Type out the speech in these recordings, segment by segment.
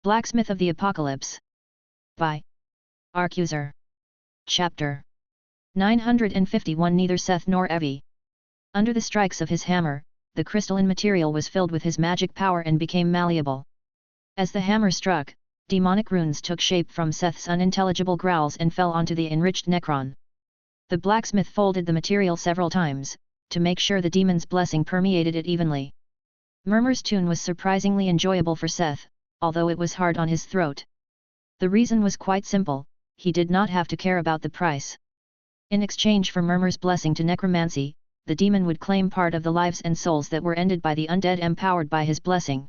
Blacksmith of the Apocalypse. By Arcuser. Chapter 951. Neither Seth nor Evie. Under the strikes of his hammer, the crystalline material was filled with his magic power and became malleable. As the hammer struck, demonic runes took shape from Seth's unintelligible growls and fell onto the enriched Necron. The blacksmith folded the material several times, to make sure the demon's blessing permeated it evenly. Murmur's tune was surprisingly enjoyable for Seth, although it was hard on his throat. The reason was quite simple: he did not have to care about the price. In exchange for Murmur's blessing to necromancy, the demon would claim part of the lives and souls that were ended by the undead empowered by his blessing.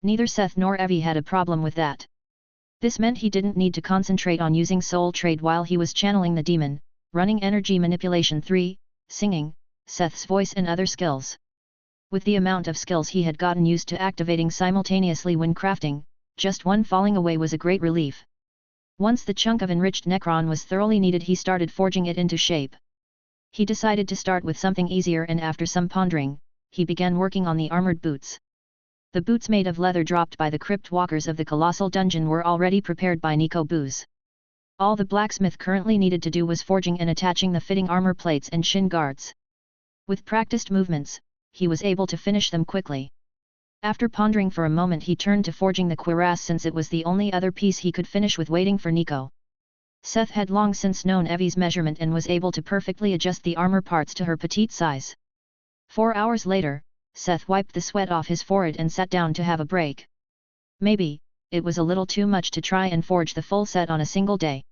Neither Seth nor Evie had a problem with that. This meant he didn't need to concentrate on using soul trade while he was channeling the demon, running energy manipulation 3, singing, Seth's voice and other skills. With the amount of skills he had gotten used to activating simultaneously when crafting, just one falling away was a great relief. Once the chunk of enriched Necron was thoroughly kneaded, he started forging it into shape. He decided to start with something easier, and after some pondering, he began working on the armored boots. The boots made of leather dropped by the crypt walkers of the colossal dungeon were already prepared by Nico Booz. All the blacksmith currently needed to do was forging and attaching the fitting armor plates and shin guards. With practiced movements, he was able to finish them quickly. After pondering for a moment, he turned to forging the cuirass, since it was the only other piece he could finish with waiting for Nico. Seth had long since known Evie's measurement and was able to perfectly adjust the armor parts to her petite size. 4 hours later, Seth wiped the sweat off his forehead and sat down to have a break. Maybe it was a little too much to try and forge the full set on a single day.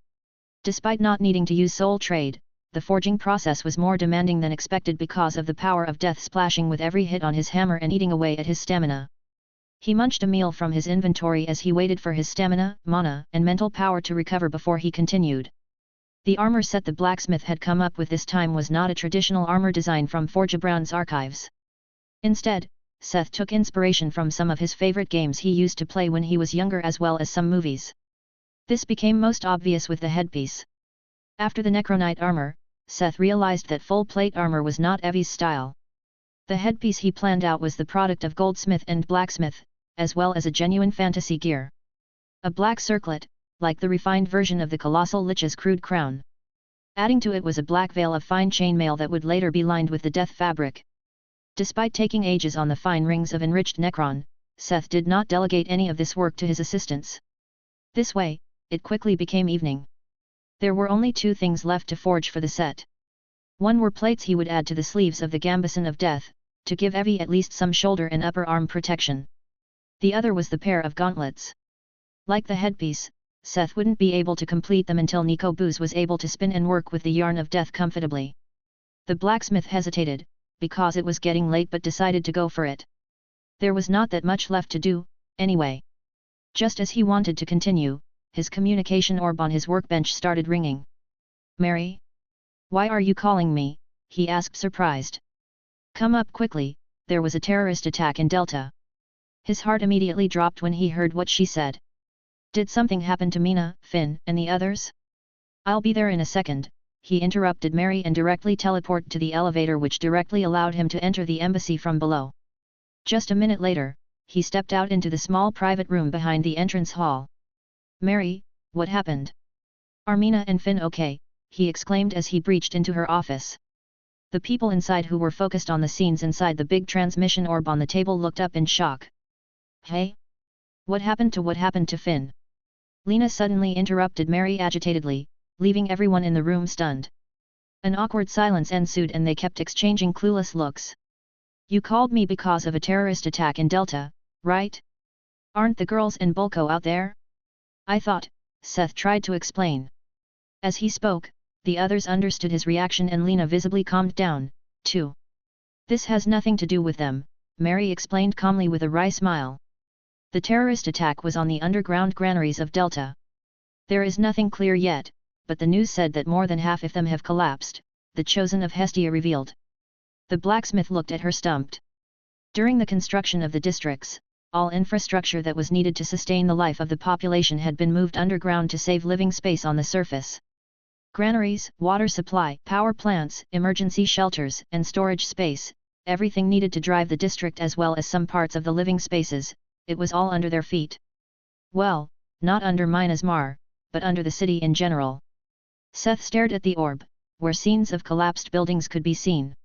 Despite not needing to use soul trade, the forging process was more demanding than expected because of the power of death splashing with every hit on his hammer and eating away at his stamina. He munched a meal from his inventory as he waited for his stamina, mana, and mental power to recover before he continued. The armor set the blacksmith had come up with this time was not a traditional armor design from Forgebrand's archives. Instead, Seth took inspiration from some of his favorite games he used to play when he was younger, as well as some movies. This became most obvious with the headpiece. After the Necronite armor, Seth realized that full plate armor was not Evie's style. The headpiece he planned out was the product of goldsmith and blacksmith, as well as a genuine fantasy gear. A black circlet, like the refined version of the colossal lich's crude crown. Adding to it was a black veil of fine chainmail that would later be lined with the death fabric. Despite taking ages on the fine rings of enriched Necron, Seth did not delegate any of this work to his assistants. This way, it quickly became evening. There were only 2 things left to forge for the set. One were plates he would add to the sleeves of the gambeson of death, to give Evie at least some shoulder and upper arm protection. The other was the pair of gauntlets. Like the headpiece, Seth wouldn't be able to complete them until Nico Booz was able to spin and work with the yarn of death comfortably. The blacksmith hesitated, because it was getting late, but decided to go for it. There was not that much left to do, anyway. Just as he wanted to continue, his communication orb on his workbench started ringing. "Mary? Why are you calling me?" he asked, surprised. "Come up quickly, there was a terrorist attack in Delta." His heart immediately dropped when he heard what she said. "Did something happen to Mina, Finn, and the others?" "I'll be there in a second," he interrupted Mary and directly teleported to the elevator, which directly allowed him to enter the embassy from below. Just a minute later, he stepped out into the small private room behind the entrance hall. "Mary, what happened? Are Mina and Finn okay?" he exclaimed as he breached into her office. The people inside, who were focused on the scenes inside the big transmission orb on the table, looked up in shock. "Hey? What happened to Finn?" Lena suddenly interrupted Mary agitatedly, leaving everyone in the room stunned. An awkward silence ensued and they kept exchanging clueless looks. "You called me because of a terrorist attack in Delta, right? Aren't the girls and Bulko out there?" "I thought," Seth tried to explain. As he spoke, the others understood his reaction and Lena visibly calmed down, too. "This has nothing to do with them," Mary explained calmly with a wry smile. "The terrorist attack was on the underground granaries of Delta. There is nothing clear yet, but the news said that more than half of them have collapsed," the Chosen of Hestia revealed. The blacksmith looked at her stumped. During the construction of the districts, all infrastructure that was needed to sustain the life of the population had been moved underground to save living space on the surface. Granaries, water supply, power plants, emergency shelters, and storage space, everything needed to drive the district as well as some parts of the living spaces, it was all under their feet. Well, not under Minas Mar, but under the city in general. Seth stared at the orb, where scenes of collapsed buildings could be seen.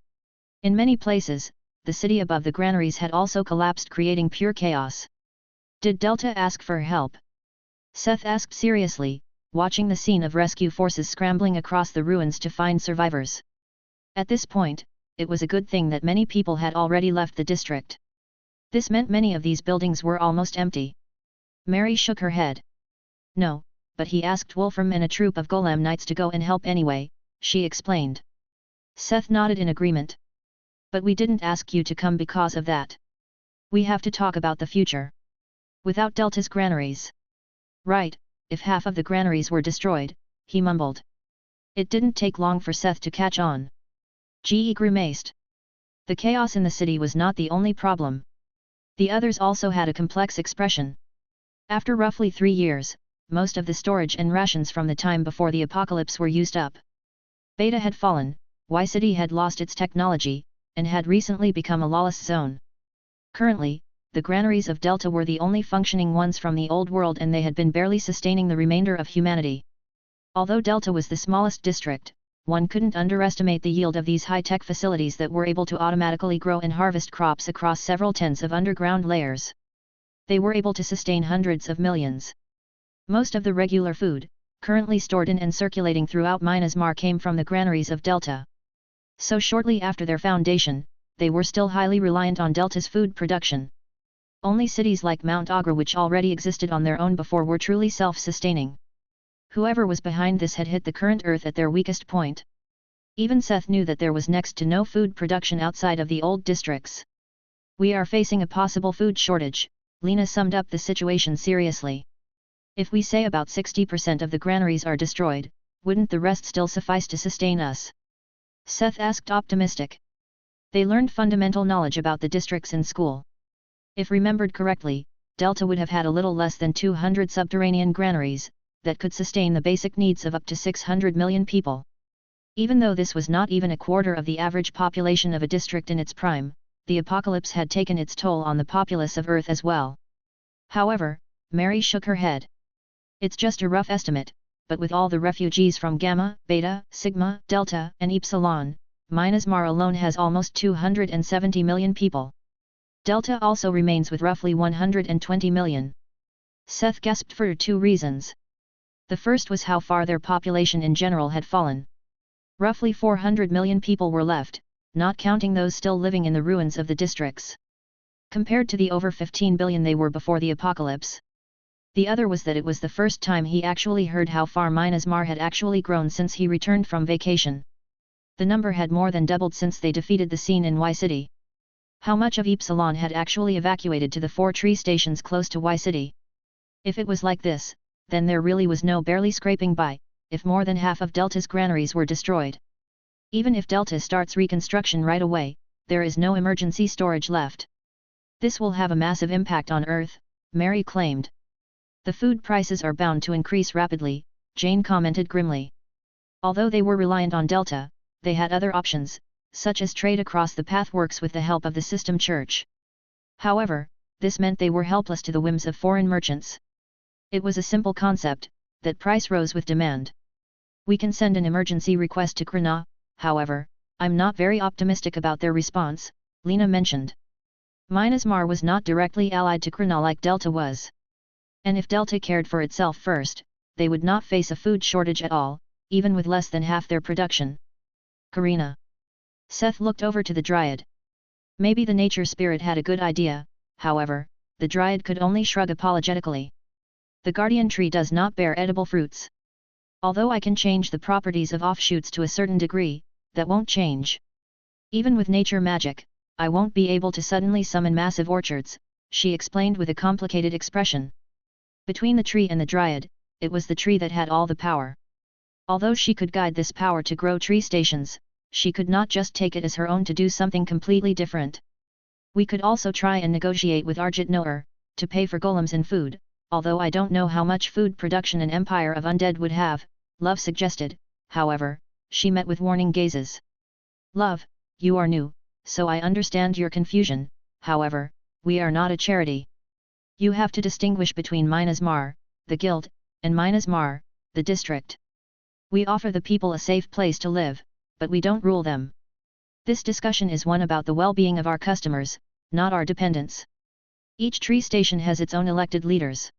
In many places, the city above the granaries had also collapsed, creating pure chaos. Did Delta ask for help? Seth asked seriously, watching the scene of rescue forces scrambling across the ruins to find survivors. At this point, it was a good thing that many people had already left the district. This meant many of these buildings were almost empty. Mary shook her head. No, but he asked Wolfram and a troop of Golem Knights to go and help anyway, she explained. Seth nodded in agreement. But we didn't ask you to come because of that. We have to talk about the future. Without Delta's granaries. Right, if half of the granaries were destroyed, he mumbled. It didn't take long for Seth to catch on. Ge grimaced. The chaos in the city was not the only problem. The others also had a complex expression. After roughly 3 years, most of the storage and rations from the time before the apocalypse were used up. Beta had fallen, Y City had lost its technology, and had recently become a lawless zone. Currently, the granaries of Delta were the only functioning ones from the old world, and they had been barely sustaining the remainder of humanity. Although Delta was the smallest district, one couldn't underestimate the yield of these high-tech facilities that were able to automatically grow and harvest crops across several tens of underground layers. They were able to sustain hundreds of millions. Most of the regular food, currently stored in and circulating throughout Minas Mar, came from the granaries of Delta. So shortly after their foundation, they were still highly reliant on Delta's food production. Only cities like Mount Agra, which already existed on their own before, were truly self-sustaining. Whoever was behind this had hit the current Earth at their weakest point. Even Seth knew that there was next to no food production outside of the old districts. We are facing a possible food shortage, Lena summed up the situation seriously. If we say about 60% of the granaries are destroyed, wouldn't the rest still suffice to sustain us? Seth asked, optimistic. They learned fundamental knowledge about the districts in school. If remembered correctly, Delta would have had a little less than 200 subterranean granaries, that could sustain the basic needs of up to 600 million people. Even though this was not even a quarter of the average population of a district in its prime, the apocalypse had taken its toll on the populace of Earth as well. However, Mary shook her head. It's just a rough estimate, but with all the refugees from Gamma, Beta, Sigma, Delta, and Epsilon, Minas Mar alone has almost 270 million people. Delta also remains with roughly 120 million. Seth gasped for 2 reasons. The first was how far their population in general had fallen. Roughly 400 million people were left, not counting those still living in the ruins of the districts. Compared to the over 15 billion they were before the apocalypse. The other was that it was the first time he actually heard how far Minas Mar had actually grown since he returned from vacation. The number had more than doubled since they defeated the scene in Y City. How much of Epsilon had actually evacuated to the 4 tree stations close to Y City? If it was like this, then there really was no barely scraping by, if more than half of Delta's granaries were destroyed. Even if Delta starts reconstruction right away, there is no emergency storage left. This will have a massive impact on Earth, Mary claimed. The food prices are bound to increase rapidly, Jane commented grimly. Although they were reliant on Delta, they had other options, such as trade across the pathworks with the help of the System Church. However, this meant they were helpless to the whims of foreign merchants. It was a simple concept, that price rose with demand. We can send an emergency request to Krna, however, I'm not very optimistic about their response, Lena mentioned. Minas Mar was not directly allied to Krna like Delta was. And if Delta cared for itself first, they would not face a food shortage at all, even with less than half their production. Karina. Seth looked over to the Dryad. Maybe the nature spirit had a good idea, however, the Dryad could only shrug apologetically. The guardian tree does not bear edible fruits. Although I can change the properties of offshoots to a certain degree, that won't change. Even with nature magic, I won't be able to suddenly summon massive orchards, she explained with a complicated expression. Between the tree and the Dryad, it was the tree that had all the power. Although she could guide this power to grow tree stations, she could not just take it as her own to do something completely different. We could also try and negotiate with Arjit Noor, to pay for golems and food, although I don't know how much food production an empire of undead would have, Love suggested. However, she met with warning gazes. Love, you are new, so I understand your confusion, however, we are not a charity. You have to distinguish between Myanmar, the guild, and Myanmar, the district. We offer the people a safe place to live, but we don't rule them. This discussion is one about the well-being of our customers, not our dependents. Each tree station has its own elected leaders.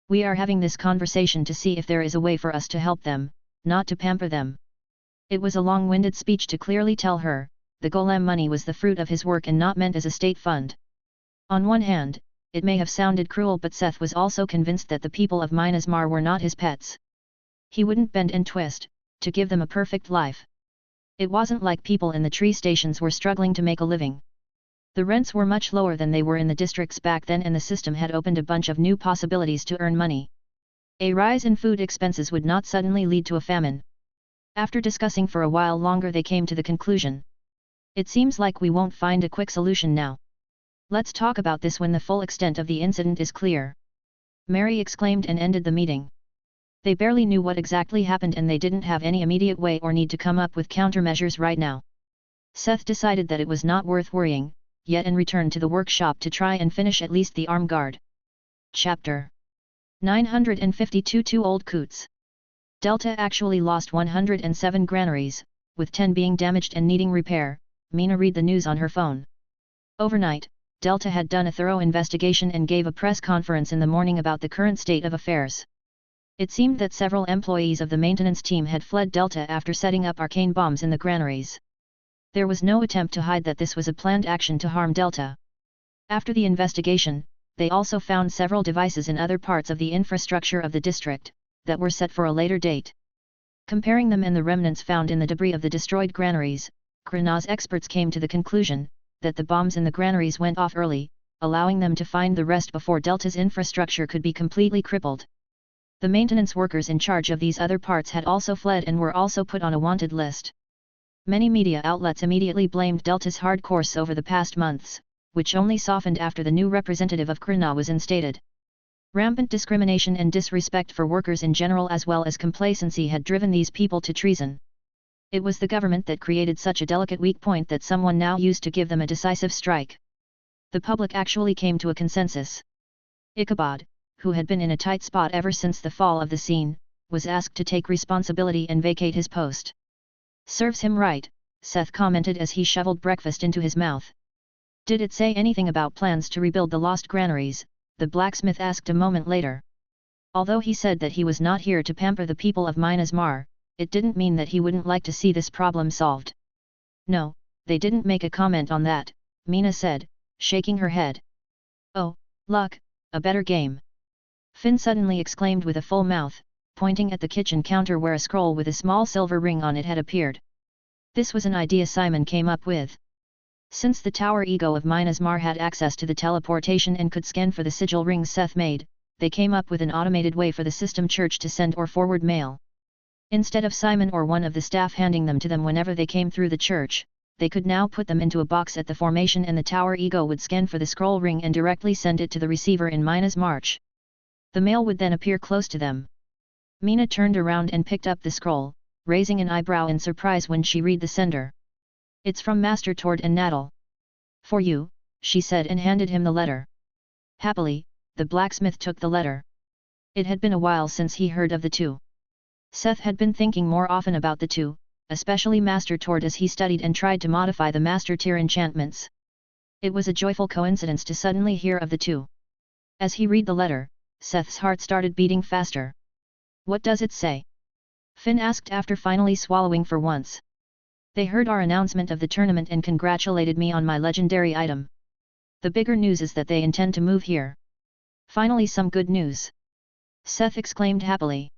We are having this conversation to see if there is a way for us to help them, not to pamper them. It was a long-winded speech to clearly tell her, the golem money was the fruit of his work and not meant as a state fund. On one hand, it may have sounded cruel, but Seth was also convinced that the people of Myanmar were not his pets. He wouldn't bend and twist, to give them a perfect life. It wasn't like people in the tree stations were struggling to make a living. The rents were much lower than they were in the districts back then, and the system had opened a bunch of new possibilities to earn money. A rise in food expenses would not suddenly lead to a famine. After discussing for a while longer, they came to the conclusion. It seems like we won't find a quick solution now. Let's talk about this when the full extent of the incident is clear. Mary exclaimed and ended the meeting. They barely knew what exactly happened, and they didn't have any immediate way or need to come up with countermeasures right now. Seth decided that it was not worth worrying, yet, and returned to the workshop to try and finish at least the arm guard. Chapter 952. Two old coots. Delta actually lost 107 granaries, with 10 being damaged and needing repair. Mina read the news on her phone. Overnight, Delta had done a thorough investigation and gave a press conference in the morning about the current state of affairs. It seemed that several employees of the maintenance team had fled Delta after setting up arcane bombs in the granaries. There was no attempt to hide that this was a planned action to harm Delta. After the investigation, they also found several devices in other parts of the infrastructure of the district, that were set for a later date. Comparing them and the remnants found in the debris of the destroyed granaries, Krana's experts came to the conclusion that the bombs in the granaries went off early, allowing them to find the rest before Delta's infrastructure could be completely crippled. The maintenance workers in charge of these other parts had also fled and were also put on a wanted list. Many media outlets immediately blamed Delta's hard course over the past months, which only softened after the new representative of Krana was instated. Rampant discrimination and disrespect for workers in general, as well as complacency, had driven these people to treason. It was the government that created such a delicate weak point that someone now used to give them a decisive strike. The public actually came to a consensus. Ichabod, who had been in a tight spot ever since the fall of the scene, was asked to take responsibility and vacate his post. Serves him right, Seth commented as he shoveled breakfast into his mouth. Did it say anything about plans to rebuild the lost granaries? The blacksmith asked a moment later. Although he said that he was not here to pamper the people of Myanmar, it didn't mean that he wouldn't like to see this problem solved. No, they didn't make a comment on that, Mina said, shaking her head. Oh, luck, a better game. Finn suddenly exclaimed with a full mouth, pointing at the kitchen counter where a scroll with a small silver ring on it had appeared. This was an idea Simon came up with. Since the tower ego of Myanmar had access to the teleportation and could scan for the sigil rings Seth made, they came up with an automated way for the system church to send or forward mail. Instead of Simon or one of the staff handing them to them whenever they came through the church, they could now put them into a box at the formation, and the tower ego would scan for the scroll ring and directly send it to the receiver in Myanmar. The mail would then appear close to them. Mina turned around and picked up the scroll, raising an eyebrow in surprise when she read the sender. It's from Master Tord and Nadal. For you, she said and handed him the letter. Happily, the blacksmith took the letter. It had been a while since he heard of the two. Seth had been thinking more often about the two, especially Master Tord, as he studied and tried to modify the Master Tier enchantments. It was a joyful coincidence to suddenly hear of the two. As he read the letter, Seth's heart started beating faster. What does it say? Finn asked after finally swallowing for once. They heard our announcement of the tournament and congratulated me on my legendary item. The bigger news is that they intend to move here. Finally, some good news. Seth exclaimed happily.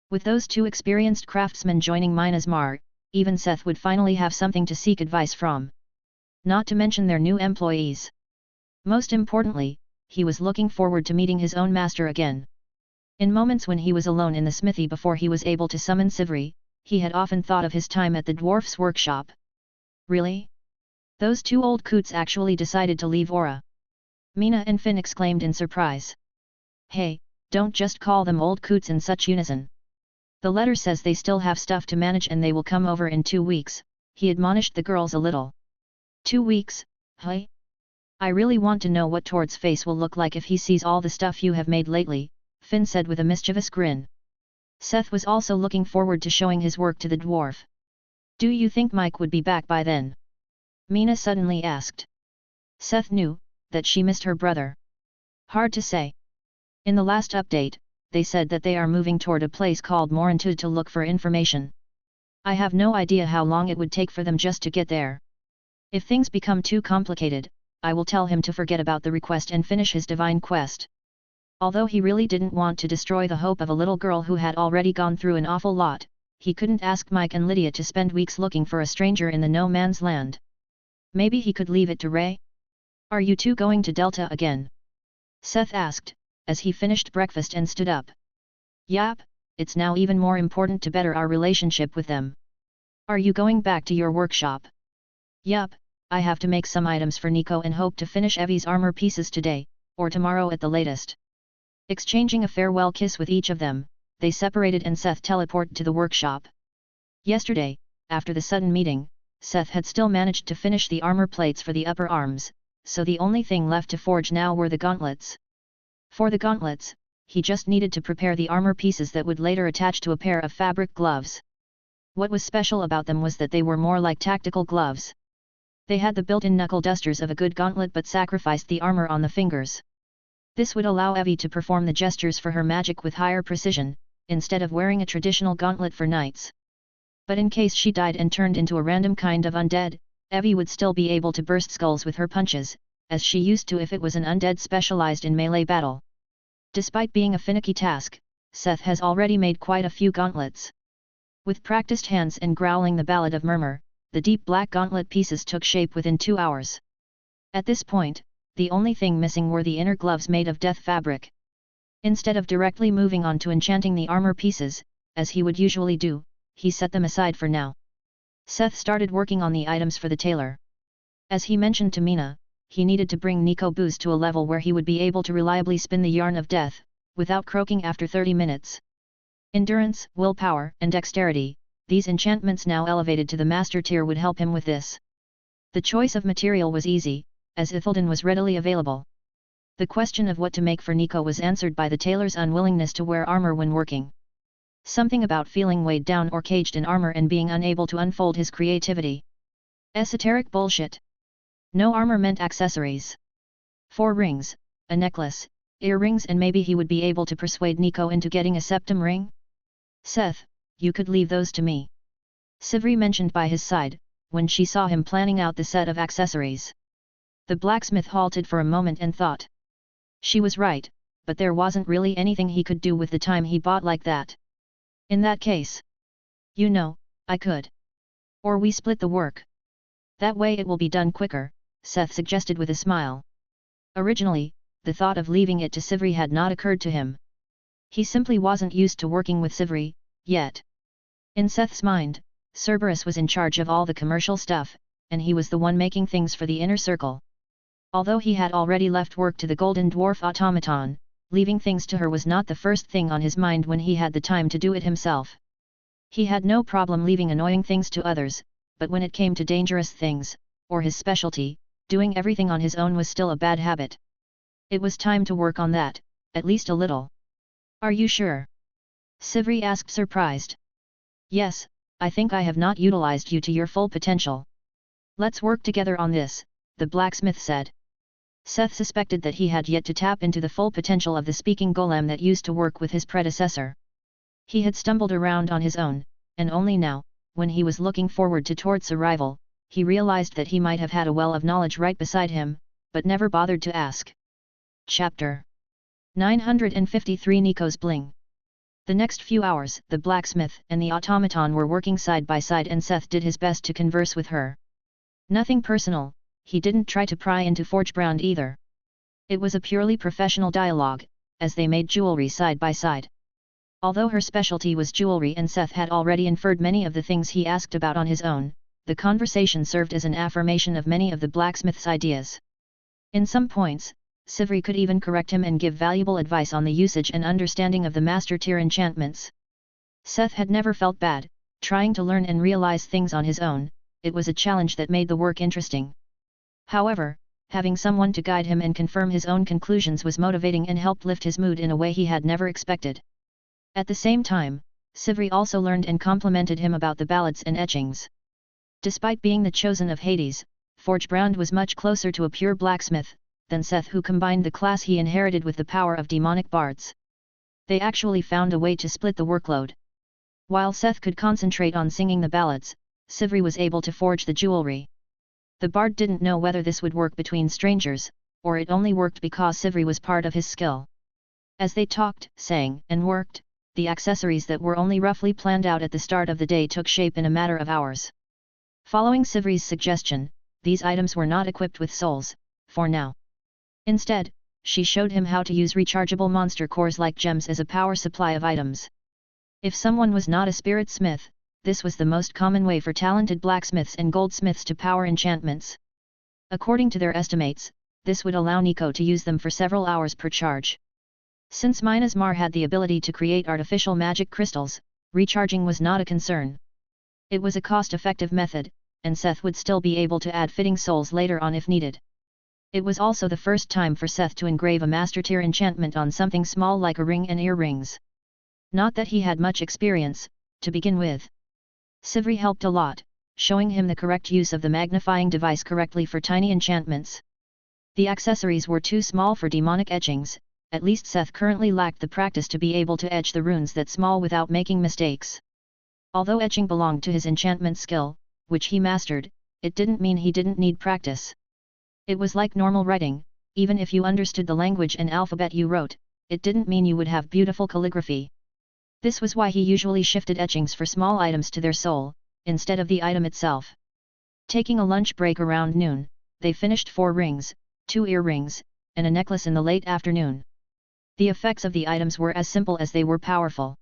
With those two experienced craftsmen joining Myanmar, even Seth would finally have something to seek advice from. Not to mention their new employees. Most importantly, he was looking forward to meeting his own master again. In moments when he was alone in the smithy before he was able to summon Sivri, he had often thought of his time at the dwarf's workshop. Really? Those two old coots actually decided to leave Aura. Mina and Finn exclaimed in surprise. Hey, don't just call them old coots in such unison. The letter says they still have stuff to manage and they will come over in 2 weeks, he admonished the girls a little. 2 weeks, hey? I really want to know what Tord's face will look like if he sees all the stuff you have made lately, Finn said with a mischievous grin. Seth was also looking forward to showing his work to the dwarf. Do you think Mike would be back by then? Mina suddenly asked. Seth knew that she missed her brother. Hard to say. In the last update, they said that they are moving toward a place called Morantud to look for information. I have no idea how long it would take for them just to get there. If things become too complicated, I will tell him to forget about the request and finish his divine quest. Although he really didn't want to destroy the hope of a little girl who had already gone through an awful lot, he couldn't ask Mike and Lydia to spend weeks looking for a stranger in the no man's land. Maybe he could leave it to Ray? Are you two going to Delta again? Seth asked, as he finished breakfast and stood up. Yap, it's now even more important to better our relationship with them. Are you going back to your workshop? Yup, I have to make some items for Nico and hope to finish Evie's armor pieces today, or tomorrow at the latest. Exchanging a farewell kiss with each of them, they separated and Seth teleported to the workshop. Yesterday, after the sudden meeting, Seth had still managed to finish the armor plates for the upper arms, so the only thing left to forge now were the gauntlets. For the gauntlets, he just needed to prepare the armor pieces that would later attach to a pair of fabric gloves. What was special about them was that they were more like tactical gloves. They had the built-in knuckle dusters of a good gauntlet but sacrificed the armor on the fingers. This would allow Evie to perform the gestures for her magic with higher precision, instead of wearing a traditional gauntlet for knights. But in case she died and turned into a random kind of undead, Evie would still be able to burst skulls with her punches, as she used to if it was an undead specialized in melee battle. Despite being a finicky task, Seth has already made quite a few gauntlets. With practiced hands and growling the Ballad of Murmur, the deep black gauntlet pieces took shape within 2 hours. At this point, the only thing missing were the inner gloves made of death fabric. Instead of directly moving on to enchanting the armor pieces, as he would usually do, he set them aside for now. Seth started working on the items for the tailor. As he mentioned to Mina, he needed to bring Nico Booz to a level where he would be able to reliably spin the yarn of death, without croaking after 30 minutes. Endurance, willpower, and dexterity, these enchantments now elevated to the master tier would help him with this. The choice of material was easy, as Ithilden was readily available. The question of what to make for Nico was answered by the tailor's unwillingness to wear armor when working. Something about feeling weighed down or caged in armor and being unable to unfold his creativity. Esoteric bullshit. No armor meant accessories. 4 rings, a necklace, earrings, and maybe he would be able to persuade Nico into getting a septum ring? Seth, you could leave those to me. Sivri mentioned by his side, when she saw him planning out the set of accessories. The blacksmith halted for a moment and thought. She was right, but there wasn't really anything he could do with the time he bought like that. In that case. You know, I could. Or we split the work. That way it will be done quicker, Seth suggested with a smile. Originally, the thought of leaving it to Sivri had not occurred to him. He simply wasn't used to working with Sivri, yet. In Seth's mind, Cerberus was in charge of all the commercial stuff, and he was the one making things for the inner circle. Although he had already left work to the Golden Dwarf automaton, leaving things to her was not the first thing on his mind when he had the time to do it himself. He had no problem leaving annoying things to others, but when it came to dangerous things, or his specialty, doing everything on his own was still a bad habit. It was time to work on that, at least a little. Are you sure? Sivri asked surprised. Yes, I think I have not utilized you to your full potential. Let's work together on this, the blacksmith said. Seth suspected that he had yet to tap into the full potential of the speaking golem that used to work with his predecessor. He had stumbled around on his own, and only now, when he was looking forward to Tord's arrival, he realized that he might have had a well of knowledge right beside him, but never bothered to ask. Chapter 953 Nico's Bling. The next few hours, the blacksmith and the automaton were working side by side and Seth did his best to converse with her. Nothing personal, he didn't try to pry into Forgebrand either. It was a purely professional dialogue, as they made jewelry side by side. Although her specialty was jewelry and Seth had already inferred many of the things he asked about on his own, the conversation served as an affirmation of many of the blacksmith's ideas. In some points, Sivri could even correct him and give valuable advice on the usage and understanding of the master tier enchantments. Seth had never felt bad, trying to learn and realize things on his own, it was a challenge that made the work interesting. However, Having someone to guide him and confirm his own conclusions was motivating and helped lift his mood in a way he had never expected. At the same time, Sivri also learned and complimented him about the ballads and etchings. Despite being the chosen of Hades, Forgebrand was much closer to a pure blacksmith than Seth, who combined the class he inherited with the power of demonic bards. They actually found a way to split the workload. While Seth could concentrate on singing the ballads, Sivri was able to forge the jewelry. The bard didn't know whether this would work between strangers, or it only worked because Sivri was part of his skill. As they talked, sang, and worked, the accessories that were only roughly planned out at the start of the day took shape in a matter of hours. Following Sivri's suggestion, these items were not equipped with souls, for now. Instead, she showed him how to use rechargeable monster cores like gems as a power supply of items. If someone was not a spirit smith, this was the most common way for talented blacksmiths and goldsmiths to power enchantments. According to their estimates, this would allow Nico to use them for several hours per charge. Since Minas Mar had the ability to create artificial magic crystals, recharging was not a concern. It was a cost-effective method, and Seth would still be able to add fitting souls later on if needed. It was also the first time for Seth to engrave a master-tier enchantment on something small like a ring and earrings. Not that he had much experience, to begin with. Sivri helped a lot, showing him the correct use of the magnifying device correctly for tiny enchantments. The accessories were too small for demonic etchings, at least Seth currently lacked the practice to be able to etch the runes that small without making mistakes. Although etching belonged to his enchantment skill, which he mastered, it didn't mean he didn't need practice. It was like normal writing, even if you understood the language and alphabet you wrote, it didn't mean you would have beautiful calligraphy. This was why he usually shifted etchings for small items to their soul, instead of the item itself. Taking a lunch break around noon, they finished 4 rings, 2 earrings, and a necklace in the late afternoon. The effects of the items were as simple as they were powerful.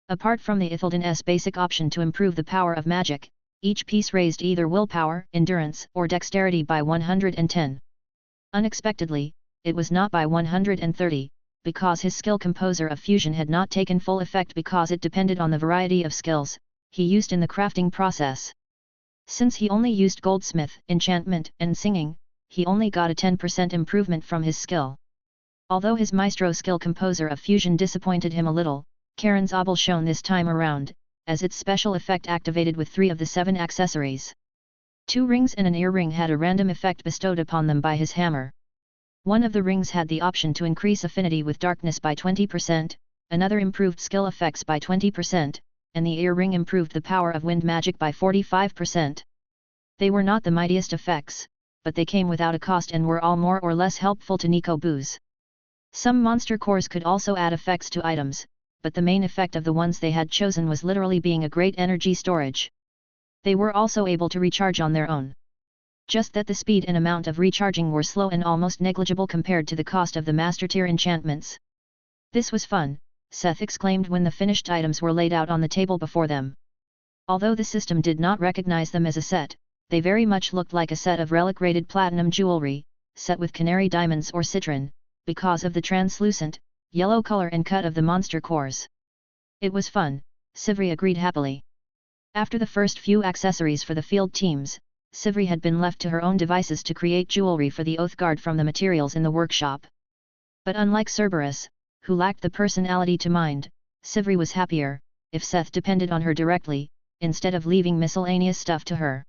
Apart from the Ithildan's basic option to improve the power of magic, each piece raised either willpower, endurance, or dexterity by 110. Unexpectedly, it was not by 130, because his skill composer of fusion had not taken full effect because it depended on the variety of skills he used in the crafting process. Since he only used goldsmith, enchantment, and singing, he only got a 10% improvement from his skill. Although his maestro skill composer of fusion disappointed him a little, Karen's obel shone this time around, as its special effect activated with 3 of the 7 accessories. 2 rings and an earring had a random effect bestowed upon them by his hammer. One of the rings had the option to increase affinity with darkness by 20%, another improved skill effects by 20%, and the earring improved the power of wind magic by 45%. They were not the mightiest effects, but they came without a cost and were all more or less helpful to Nico Booz. Some monster cores could also add effects to items, but the main effect of the ones they had chosen was literally being a great energy storage. They were also able to recharge on their own. Just that the speed and amount of recharging were slow and almost negligible compared to the cost of the master tier enchantments. This was fun, Seth exclaimed when the finished items were laid out on the table before them. Although the system did not recognize them as a set, they very much looked like a set of relic-rated platinum jewelry, set with canary diamonds or citron, because of the translucent, yellow color and cut of the monster cores. It was fun, Sivri agreed happily. After the first few accessories for the field teams, Sivri had been left to her own devices to create jewelry for the Oath Guard from the materials in the workshop. But unlike Cerberus, who lacked the personality to mind, Sivri was happier if Seth depended on her directly, instead of leaving miscellaneous stuff to her.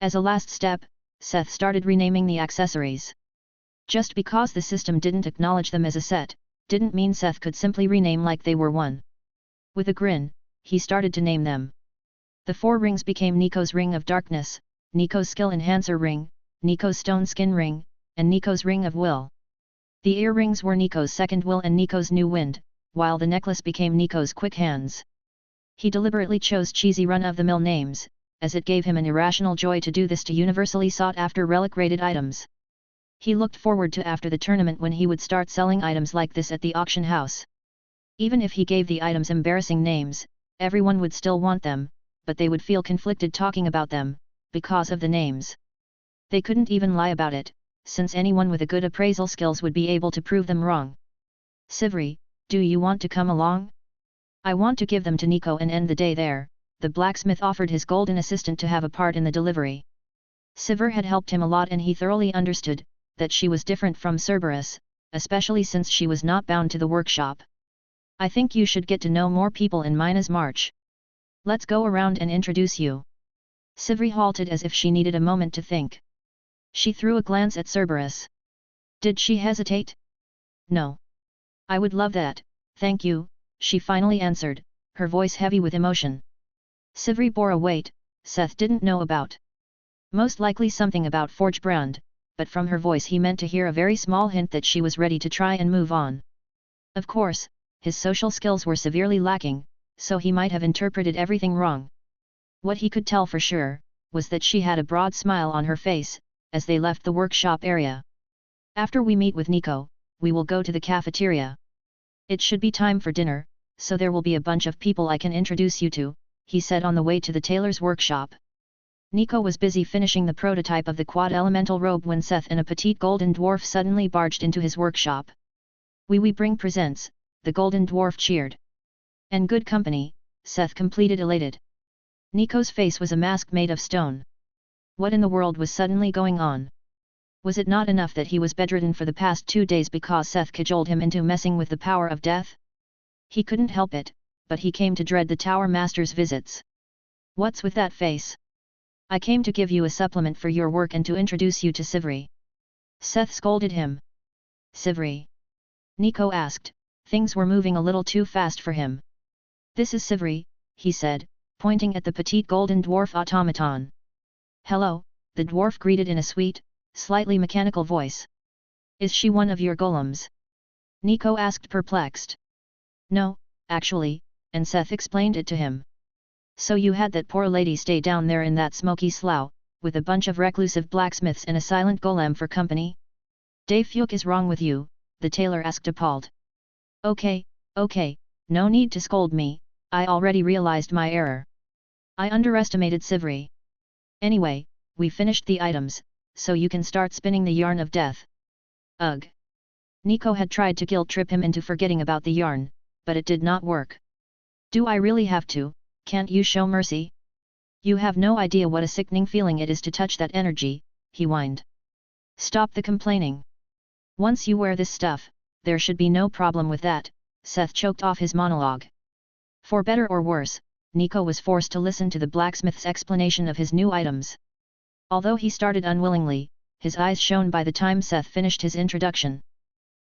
As a last step, Seth started renaming the accessories. Just because the system didn't acknowledge them as a set, didn't mean Seth could simply rename like they were one. With a grin, he started to name them. The 4 rings became Nico's Ring of Darkness, Nico's Skill Enhancer Ring, Nico's Stone Skin Ring, and Nico's Ring of Will. The earrings were Nico's Second Will and Nico's New Wind, while the necklace became Nico's Quick Hands. He deliberately chose cheesy run-of-the-mill names, as it gave him an irrational joy to do this to universally sought-after relic-rated items. He looked forward to after the tournament when he would start selling items like this at the auction house. Even if he gave the items embarrassing names, everyone would still want them, but they would feel conflicted talking about them, because of the names. They couldn't even lie about it, since anyone with a good appraisal skills would be able to prove them wrong. Sivri, do you want to come along? I want to give them to Nico and end the day there. The blacksmith offered his golden assistant to have a part in the delivery. Sivir had helped him a lot and he thoroughly understood, that she was different from Cerberus, especially since she was not bound to the workshop. I think you should get to know more people in Mina's March. Let's go around and introduce you. Sivri halted as if she needed a moment to think. She threw a glance at Cerberus. Did she hesitate? No. I would love that, thank you, she finally answered, her voice heavy with emotion. Sivri bore a weight Seth didn't know about. Most likely something about Forgebrand, but from her voice he meant to hear a very small hint that she was ready to try and move on. Of course, his social skills were severely lacking, so he might have interpreted everything wrong. What he could tell for sure, was that she had a broad smile on her face, as they left the workshop area. After we meet with Nico, we will go to the cafeteria. It should be time for dinner, so there will be a bunch of people I can introduce you to, he said on the way to the tailor's workshop. Nico was busy finishing the prototype of the quad-elemental robe when Seth and a petite golden dwarf suddenly barged into his workshop. We bring presents, the golden dwarf cheered. And good company, Seth completed elated. Nico's face was a mask made of stone. What in the world was suddenly going on? Was it not enough that he was bedridden for the past 2 days because Seth cajoled him into messing with the power of death? He couldn't help it, but he came to dread the Tower Master's visits. What's with that face? I came to give you a supplement for your work and to introduce you to Sivri. Seth scolded him. Sivri? Nico asked, things were moving a little too fast for him. This is Sivri, he said, pointing at the petite golden dwarf automaton. Hello, the dwarf greeted in a sweet, slightly mechanical voice. Is she one of your golems? Nico asked perplexed. No, actually, and Seth explained it to him. So you had that poor lady stay down there in that smoky slough, with a bunch of reclusive blacksmiths and a silent golem for company? De fuck is wrong with you, the tailor asked appalled. Okay, no need to scold me, I already realized my error. I underestimated Sivri. Anyway, we finished the items, so you can start spinning the yarn of death. Ugh. Nico had tried to guilt-trip him into forgetting about the yarn, but it did not work. Do I really have to? Can't you show mercy? You have no idea what a sickening feeling it is to touch that energy, he whined. Stop the complaining. Once you wear this stuff, there should be no problem with that, Seth choked off his monologue. For better or worse, Nico was forced to listen to the blacksmith's explanation of his new items. Although he started unwillingly, his eyes shone by the time Seth finished his introduction.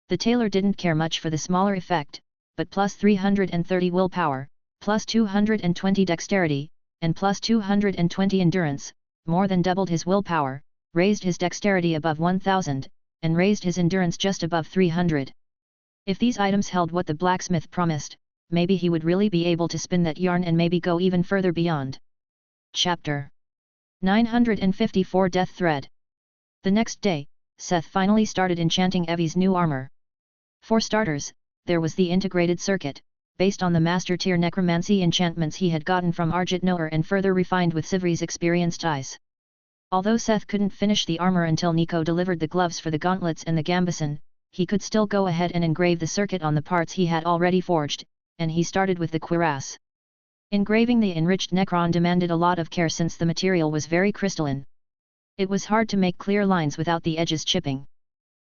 The tailor didn't care much for the smaller effect, but plus 330 willpower, plus 220 dexterity, and plus 220 endurance, more than doubled his willpower, raised his dexterity above 1000, and raised his endurance just above 300. If these items held what the blacksmith promised, maybe he would really be able to spin that yarn and maybe go even further beyond. Chapter 954 Death Thread. The next day, Seth finally started enchanting Evie's new armor. For starters, there was the integrated circuit, based on the master tier necromancy enchantments he had gotten from Arjit Noer and further refined with Sivri's experienced eyes. Although Seth couldn't finish the armor until Nico delivered the gloves for the gauntlets and the gambeson, he could still go ahead and engrave the circuit on the parts he had already forged, and he started with the cuirass. Engraving the enriched Necron demanded a lot of care since the material was very crystalline. It was hard to make clear lines without the edges chipping.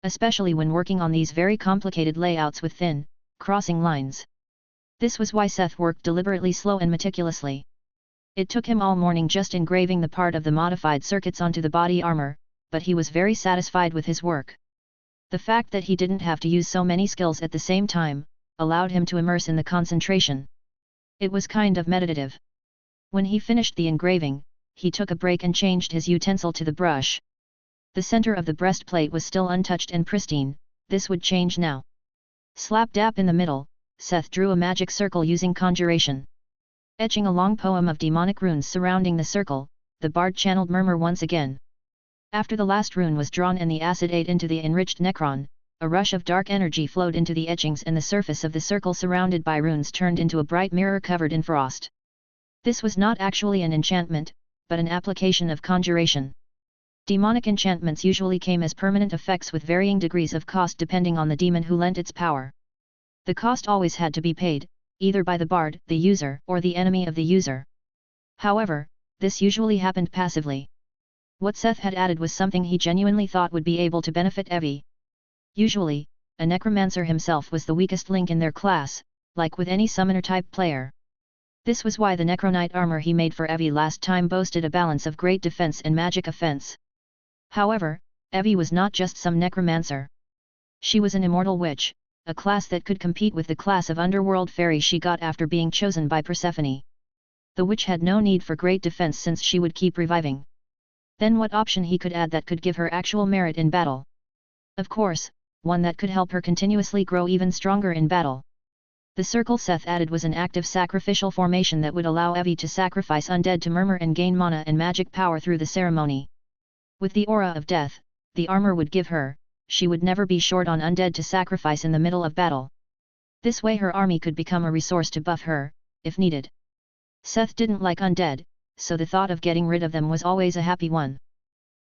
Especially when working on these very complicated layouts with thin, crossing lines. This was why Seth worked deliberately slow and meticulously. It took him all morning just engraving the part of the modified circuits onto the body armor, but he was very satisfied with his work. The fact that he didn't have to use so many skills at the same time, allowed him to immerse in the concentration. It was kind of meditative. When he finished the engraving, he took a break and changed his utensil to the brush. The center of the breastplate was still untouched and pristine, this would change now. Slap dap in the middle, Seth drew a magic circle using conjuration. Etching a long poem of demonic runes surrounding the circle, the bard channeled murmur once again. After the last rune was drawn and the acid ate into the enriched necron, a rush of dark energy flowed into the etchings and the surface of the circle surrounded by runes turned into a bright mirror covered in frost. This was not actually an enchantment, but an application of conjuration. Demonic enchantments usually came as permanent effects with varying degrees of cost depending on the demon who lent its power. The cost always had to be paid, either by the bard, the user, or the enemy of the user. However, this usually happened passively. What Seth had added was something he genuinely thought would be able to benefit Evie. Usually, a necromancer himself was the weakest link in their class, like with any summoner-type player. This was why the Necronite armor he made for Evie last time boasted a balance of great defense and magic offense. However, Evie was not just some necromancer. She was an immortal witch, a class that could compete with the class of underworld fairy she got after being chosen by Persephone. The witch had no need for great defense since she would keep reviving. Then what option he could add that could give her actual merit in battle? Of course, one that could help her continuously grow even stronger in battle. The circle Seth added was an active sacrificial formation that would allow Evie to sacrifice undead to murmur and gain mana and magic power through the ceremony. With the aura of death, the armor would give her, she would never be short on undead to sacrifice in the middle of battle. This way her army could become a resource to buff her, if needed. Seth didn't like undead, so the thought of getting rid of them was always a happy one.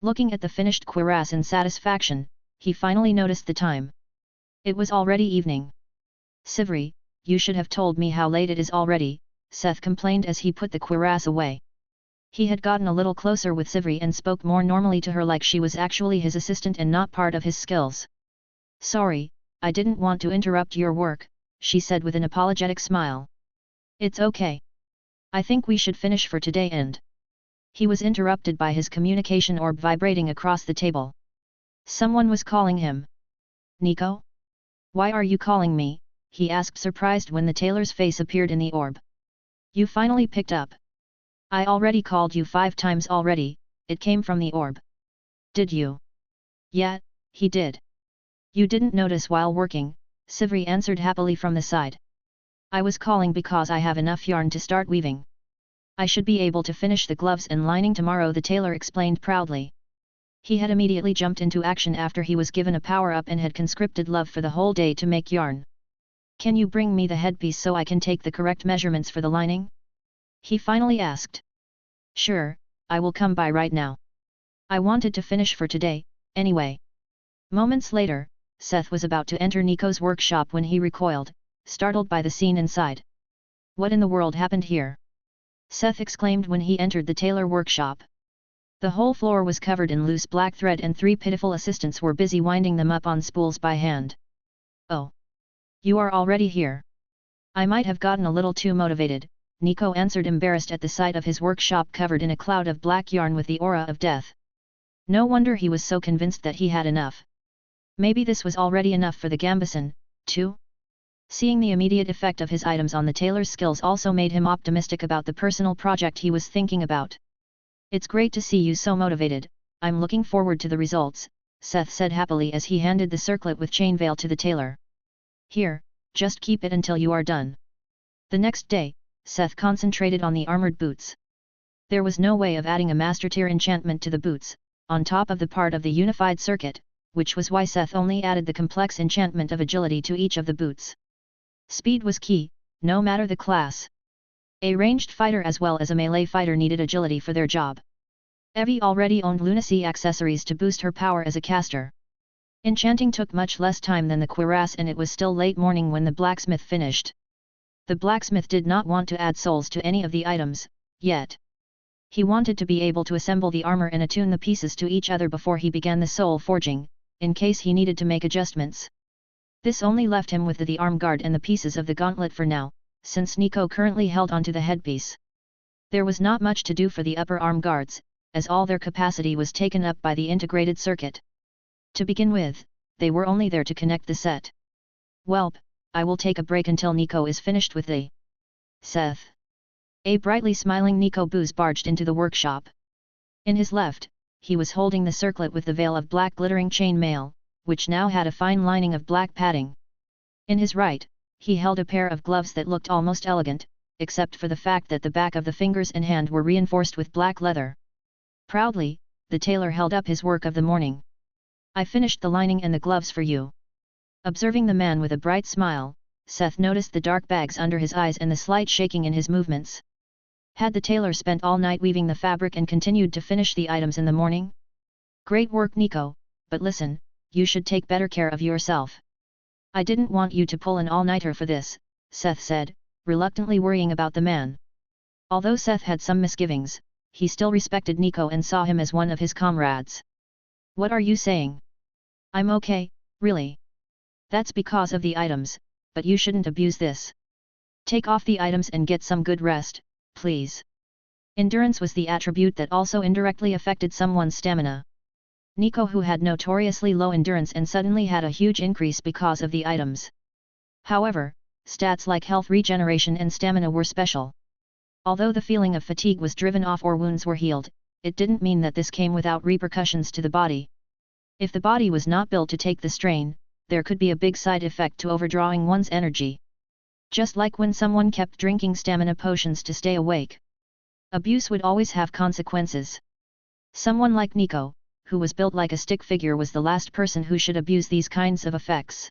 Looking at the finished cuirass in satisfaction, he finally noticed the time. It was already evening. "Sivri, you should have told me how late it is already," Seth complained as he put the cuirass away. He had gotten a little closer with Sivri and spoke more normally to her like she was actually his assistant and not part of his skills. "Sorry, I didn't want to interrupt your work," she said with an apologetic smile. "It's okay. I think we should finish for today and..." He was interrupted by his communication orb vibrating across the table. Someone was calling him. "Nico? Why are you calling me?" he asked surprised when the tailor's face appeared in the orb. "You finally picked up. I already called you 5 times already," it came from the orb. "Did you?" "Yeah, he did." "You didn't notice while working," Sivri answered happily from the side. "I was calling because I have enough yarn to start weaving. I should be able to finish the gloves and lining tomorrow," the tailor explained proudly. He had immediately jumped into action after he was given a power-up and had conscripted love for the whole day to make yarn. "Can you bring me the headpiece so I can take the correct measurements for the lining?" he finally asked. "Sure, I will come by right now. I wanted to finish for today, anyway." Moments later, Seth was about to enter Nico's workshop when he recoiled, startled by the scene inside. "What in the world happened here?" Seth exclaimed when he entered the tailor workshop. The whole floor was covered in loose black thread and 3 pitiful assistants were busy winding them up on spools by hand. "Oh! You are already here. I might have gotten a little too motivated," Nico answered, embarrassed at the sight of his workshop covered in a cloud of black yarn with the aura of death. No wonder he was so convinced that he had enough. Maybe this was already enough for the Gambeson, too? Seeing the immediate effect of his items on the tailor's skills also made him optimistic about the personal project he was thinking about. "It's great to see you so motivated, I'm looking forward to the results," Seth said happily as he handed the circlet with chainveil to the tailor. "Here, just keep it until you are done." The next day, Seth concentrated on the armored boots. There was no way of adding a master tier enchantment to the boots, on top of the part of the unified circuit, which was why Seth only added the complex enchantment of agility to each of the boots. Speed was key, no matter the class. A ranged fighter as well as a melee fighter needed agility for their job. Evie already owned lunacy accessories to boost her power as a caster. Enchanting took much less time than the cuirass and it was still late morning when the blacksmith finished. The blacksmith did not want to add souls to any of the items, yet. He wanted to be able to assemble the armor and attune the pieces to each other before he began the soul forging, in case he needed to make adjustments. This only left him with the arm guard and the pieces of the gauntlet for now, since Nico currently held onto the headpiece. There was not much to do for the upper arm guards, as all their capacity was taken up by the integrated circuit. To begin with, they were only there to connect the set. "Welp, I will take a break until Nico is finished with the..." Seth. A brightly smiling Nico Booz barged into the workshop. In his left, he was holding the circlet with the veil of black glittering chain mail, which now had a fine lining of black padding. In his right, he held a pair of gloves that looked almost elegant, except for the fact that the back of the fingers and hand were reinforced with black leather. Proudly, the tailor held up his work of the morning. "I finished the lining and the gloves for you." Observing the man with a bright smile, Seth noticed the dark bags under his eyes and the slight shaking in his movements. Had the tailor spent all night weaving the fabric and continued to finish the items in the morning? "Great work, Nico, but listen, you should take better care of yourself. I didn't want you to pull an all-nighter for this," Seth said, reluctantly worrying about the man. Although Seth had some misgivings, he still respected Nico and saw him as one of his comrades. What are you saying? I'm okay, really. That's because of the items, but you shouldn't abuse this. Take off the items and get some good rest, please. Endurance was the attribute that also indirectly affected someone's stamina. Nico, who had notoriously low endurance and suddenly had a huge increase because of the items. However, stats like health regeneration and stamina were special. Although the feeling of fatigue was driven off or wounds were healed, it didn't mean that this came without repercussions to the body. If the body was not built to take the strain, there could be a big side effect to overdrawing one's energy. Just like when someone kept drinking stamina potions to stay awake. Abuse would always have consequences. Someone like Nico, who was built like a stick figure, was the last person who should abuse these kinds of effects.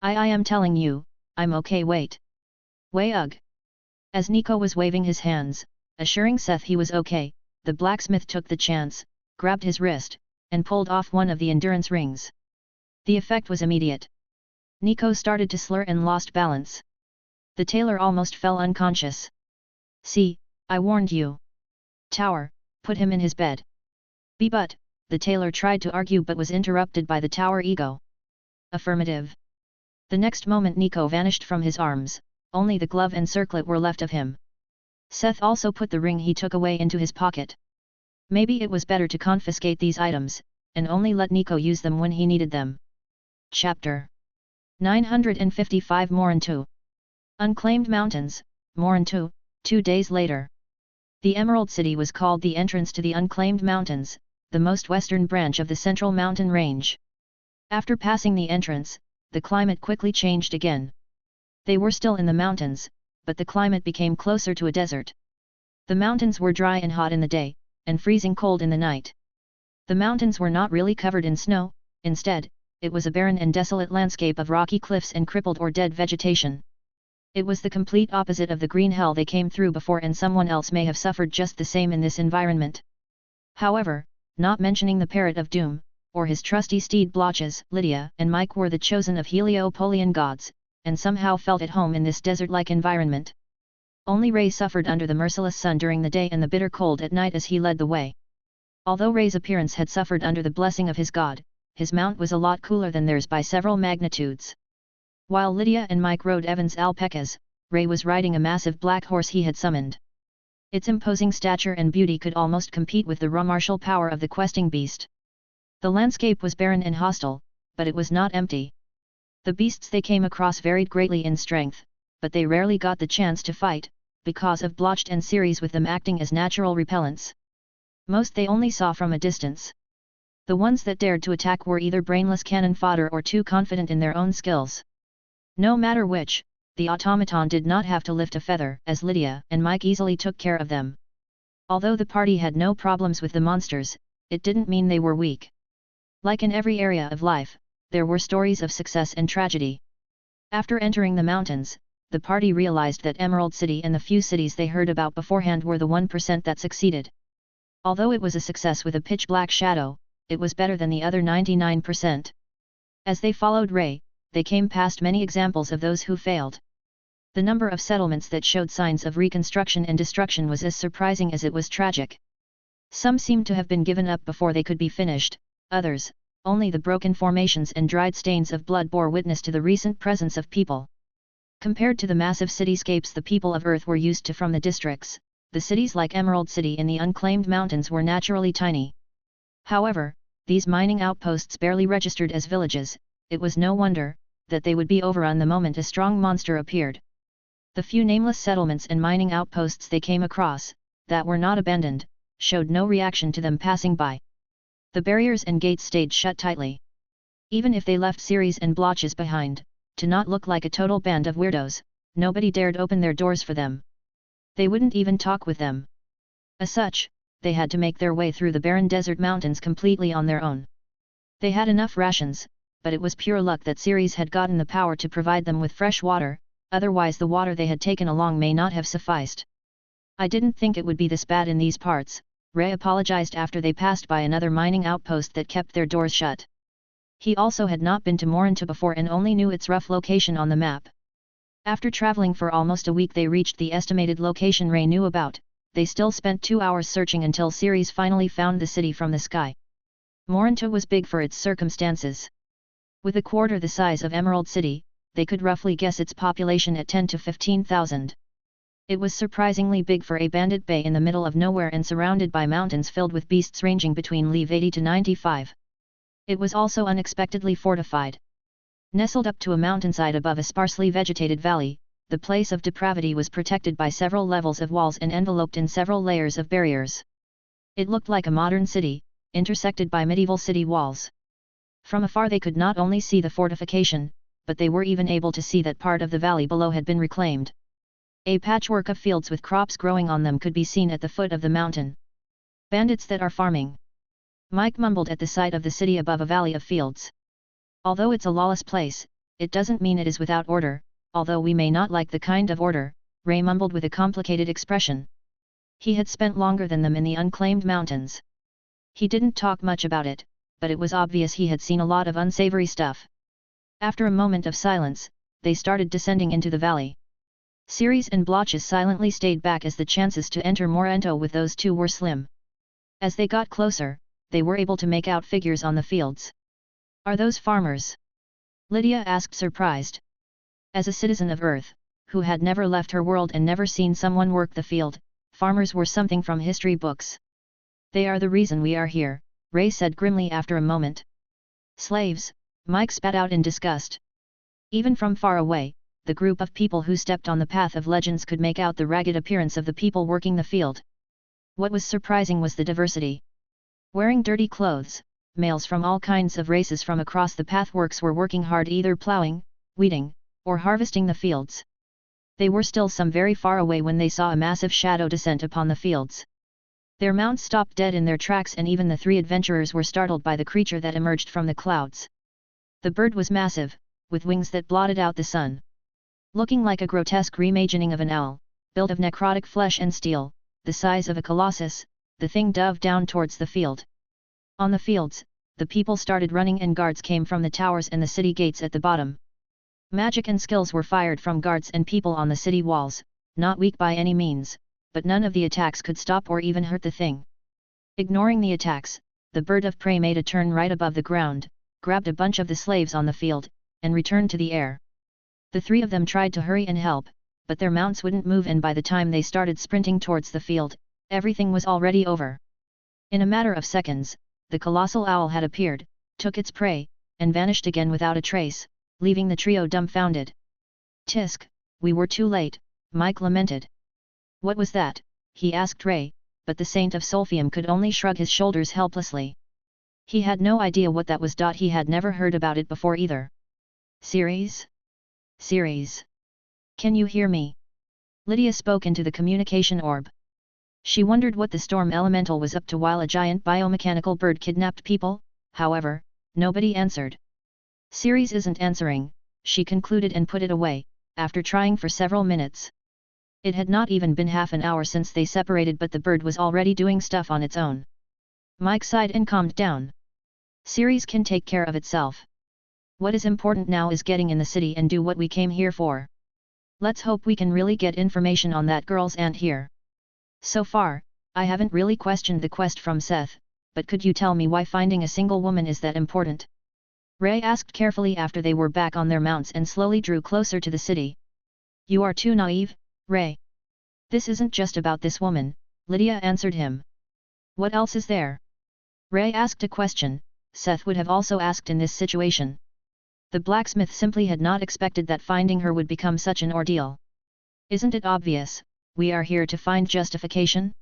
I am telling you, I'm okay, wait. Ugh. As Nico was waving his hands, assuring Seth he was okay, the blacksmith took the chance, grabbed his wrist, and pulled off one of the endurance rings. The effect was immediate. Nico started to slur and lost balance. The tailor almost fell unconscious. See, I warned you. Tower, put him in his bed. But, the tailor tried to argue but was interrupted by the tower ego. Affirmative. The next moment Nico vanished from his arms, only the glove and circlet were left of him. Seth also put the ring he took away into his pocket. Maybe it was better to confiscate these items, and only let Nico use them when he needed them. Chapter 955 Morin 2. Unclaimed Mountains, Morin 2, 2 days later. The Emerald City was called the entrance to the Unclaimed Mountains, the most western branch of the Central Mountain Range. After passing the entrance, the climate quickly changed again. They were still in the mountains, but the climate became closer to a desert. The mountains were dry and hot in the day, and freezing cold in the night. The mountains were not really covered in snow, instead, it was a barren and desolate landscape of rocky cliffs and crippled or dead vegetation. It was the complete opposite of the green hell they came through before, and someone else may have suffered just the same in this environment. However, not mentioning the Parrot of Doom, or his trusty steed Blotches, Lydia and Mike were the chosen of Heliopolian gods, and somehow felt at home in this desert-like environment. Only Ray suffered under the merciless sun during the day and the bitter cold at night as he led the way. Although Ray's appearance had suffered under the blessing of his god, his mount was a lot cooler than theirs by several magnitudes. While Lydia and Mike rode Evan's alpacas, Ray was riding a massive black horse he had summoned. Its imposing stature and beauty could almost compete with the raw martial power of the questing beast. The landscape was barren and hostile, but it was not empty. The beasts they came across varied greatly in strength, but they rarely got the chance to fight, because of Blotched and Ceres with them acting as natural repellents. Most they only saw from a distance. The ones that dared to attack were either brainless cannon fodder or too confident in their own skills. No matter which, the automaton did not have to lift a feather, as Lydia and Mike easily took care of them. Although the party had no problems with the monsters, it didn't mean they were weak. Like in every area of life, there were stories of success and tragedy. After entering the mountains, the party realized that Emerald City and the few cities they heard about beforehand were the 1% that succeeded. Although it was a success with a pitch-black shadow, it was better than the other 99%. As they followed Ray, they came past many examples of those who failed. The number of settlements that showed signs of reconstruction and destruction was as surprising as it was tragic. Some seemed to have been given up before they could be finished, others, only the broken formations and dried stains of blood bore witness to the recent presence of people. Compared to the massive cityscapes the people of Earth were used to from the districts, the cities like Emerald City in the Unclaimed Mountains were naturally tiny. However, these mining outposts barely registered as villages. It was no wonder that they would be overrun the moment a strong monster appeared. The few nameless settlements and mining outposts they came across, that were not abandoned, showed no reaction to them passing by. The barriers and gates stayed shut tightly. Even if they left Ceres and Blotches behind, to not look like a total band of weirdos, nobody dared open their doors for them. They wouldn't even talk with them. As such, they had to make their way through the barren desert mountains completely on their own. They had enough rations, but it was pure luck that Ceres had gotten the power to provide them with fresh water, otherwise the water they had taken along may not have sufficed. I didn't think it would be this bad in these parts, Ray apologized after they passed by another mining outpost that kept their doors shut. He also had not been to Morin 2 before and only knew its rough location on the map. After traveling for almost a week they reached the estimated location Ray knew about, they still spent 2 hours searching until Ceres finally found the city from the sky. Morinta was big for its circumstances. With a quarter the size of Emerald City, they could roughly guess its population at 10 to 15,000. It was surprisingly big for a bandit bay in the middle of nowhere and surrounded by mountains filled with beasts ranging between level 80 to 95. It was also unexpectedly fortified. Nestled up to a mountainside above a sparsely vegetated valley, the place of depravity was protected by several levels of walls and enveloped in several layers of barriers. It looked like a modern city, intersected by medieval city walls. From afar they could not only see the fortification, but they were even able to see that part of the valley below had been reclaimed. A patchwork of fields with crops growing on them could be seen at the foot of the mountain. Bandits that are farming. Mike mumbled at the sight of the city above a valley of fields. Although it's a lawless place, it doesn't mean it is without order, although we may not like the kind of order, Ray mumbled with a complicated expression. He had spent longer than them in the unclaimed mountains. He didn't talk much about it, but it was obvious he had seen a lot of unsavory stuff. After a moment of silence, they started descending into the valley. Ceres and Blotches silently stayed back as the chances to enter Morinta with those two were slim. As they got closer, they were able to make out figures on the fields. Are those farmers? Lydia asked surprised. As a citizen of Earth, who had never left her world and never seen someone work the field, farmers were something from history books. They are the reason we are here, Ray said grimly after a moment. Slaves, Mike spat out in disgust. Even from far away, the group of people who stepped on the path of legends could make out the ragged appearance of the people working the field. What was surprising was the diversity. Wearing dirty clothes, males from all kinds of races from across the pathworks were working hard either plowing, weeding, or harvesting the fields. They were still some very far away when they saw a massive shadow descent upon the fields. Their mounts stopped dead in their tracks and even the three adventurers were startled by the creature that emerged from the clouds. The bird was massive, with wings that blotted out the sun. Looking like a grotesque reimagining of an owl, built of necrotic flesh and steel, the size of a colossus, the thing dove down towards the field. On the fields, the people started running and guards came from the towers and the city gates at the bottom. Magic and skills were fired from guards and people on the city walls, not weak by any means, but none of the attacks could stop or even hurt the thing. Ignoring the attacks, the bird of prey made a turn right above the ground, grabbed a bunch of the slaves on the field, and returned to the air. The three of them tried to hurry and help, but their mounts wouldn't move and by the time they started sprinting towards the field, everything was already over. In a matter of seconds, the colossal owl had appeared, took its prey, and vanished again without a trace, leaving the trio dumbfounded. Tisk, we were too late, Mike lamented. What was that? He asked Ray, but the Saint of Solfium could only shrug his shoulders helplessly. He had no idea what that was. He had never heard about it before either. Ceres? Ceres? Can you hear me? Lydia spoke into the communication orb. She wondered what the storm elemental was up to while a giant biomechanical bird kidnapped people, however, nobody answered. Ceres isn't answering, she concluded and put it away, after trying for several minutes. It had not even been half an hour since they separated but the bird was already doing stuff on its own. Mike sighed and calmed down. Ceres can take care of itself. What is important now is getting in the city and do what we came here for. Let's hope we can really get information on that girl's aunt here. So far, I haven't really questioned the quest from Seth, but could you tell me why finding a single woman is that important? Ray asked carefully after they were back on their mounts and slowly drew closer to the city. You are too naive, Ray. This isn't just about this woman, Lydia answered him. What else is there? Ray asked a question Seth would have also asked in this situation. The blacksmith simply had not expected that finding her would become such an ordeal. Isn't it obvious, we are here to find justification?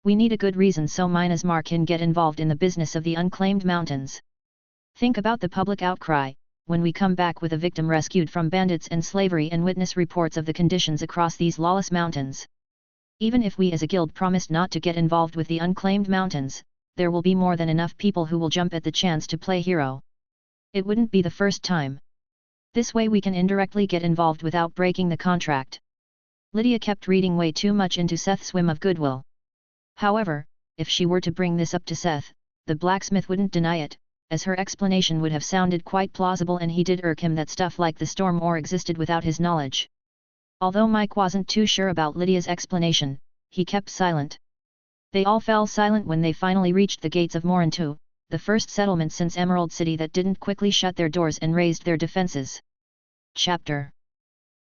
We need a good reason so Minas Mar can get involved in the business of the unclaimed mountains. Think about the public outcry, when we come back with a victim rescued from bandits and slavery and witness reports of the conditions across these lawless mountains. Even if we as a guild promised not to get involved with the unclaimed mountains, there will be more than enough people who will jump at the chance to play hero. It wouldn't be the first time. This way we can indirectly get involved without breaking the contract. Lydia kept reading way too much into Seth's whim of goodwill. However, if she were to bring this up to Seth, the blacksmith wouldn't deny it, as her explanation would have sounded quite plausible and he did irk him that stuff like the storm or existed without his knowledge. Although Mike wasn't too sure about Lydia's explanation, he kept silent. They all fell silent when they finally reached the gates of Morintu, the first settlement since Emerald City that didn't quickly shut their doors and raised their defenses. Chapter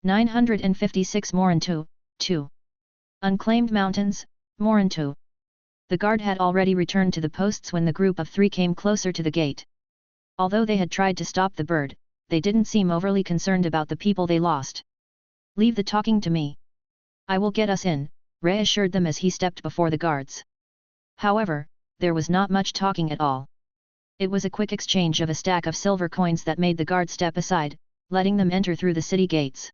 956 Morintu, 2. Unclaimed Mountains, Morintu. The guard had already returned to the posts when the group of 3 came closer to the gate. Although they had tried to stop the bird, they didn't seem overly concerned about the people they lost. "Leave the talking to me. I will get us in," Ray assured them as he stepped before the guards. However, there was not much talking at all. It was a quick exchange of a stack of silver coins that made the guard step aside, letting them enter through the city gates.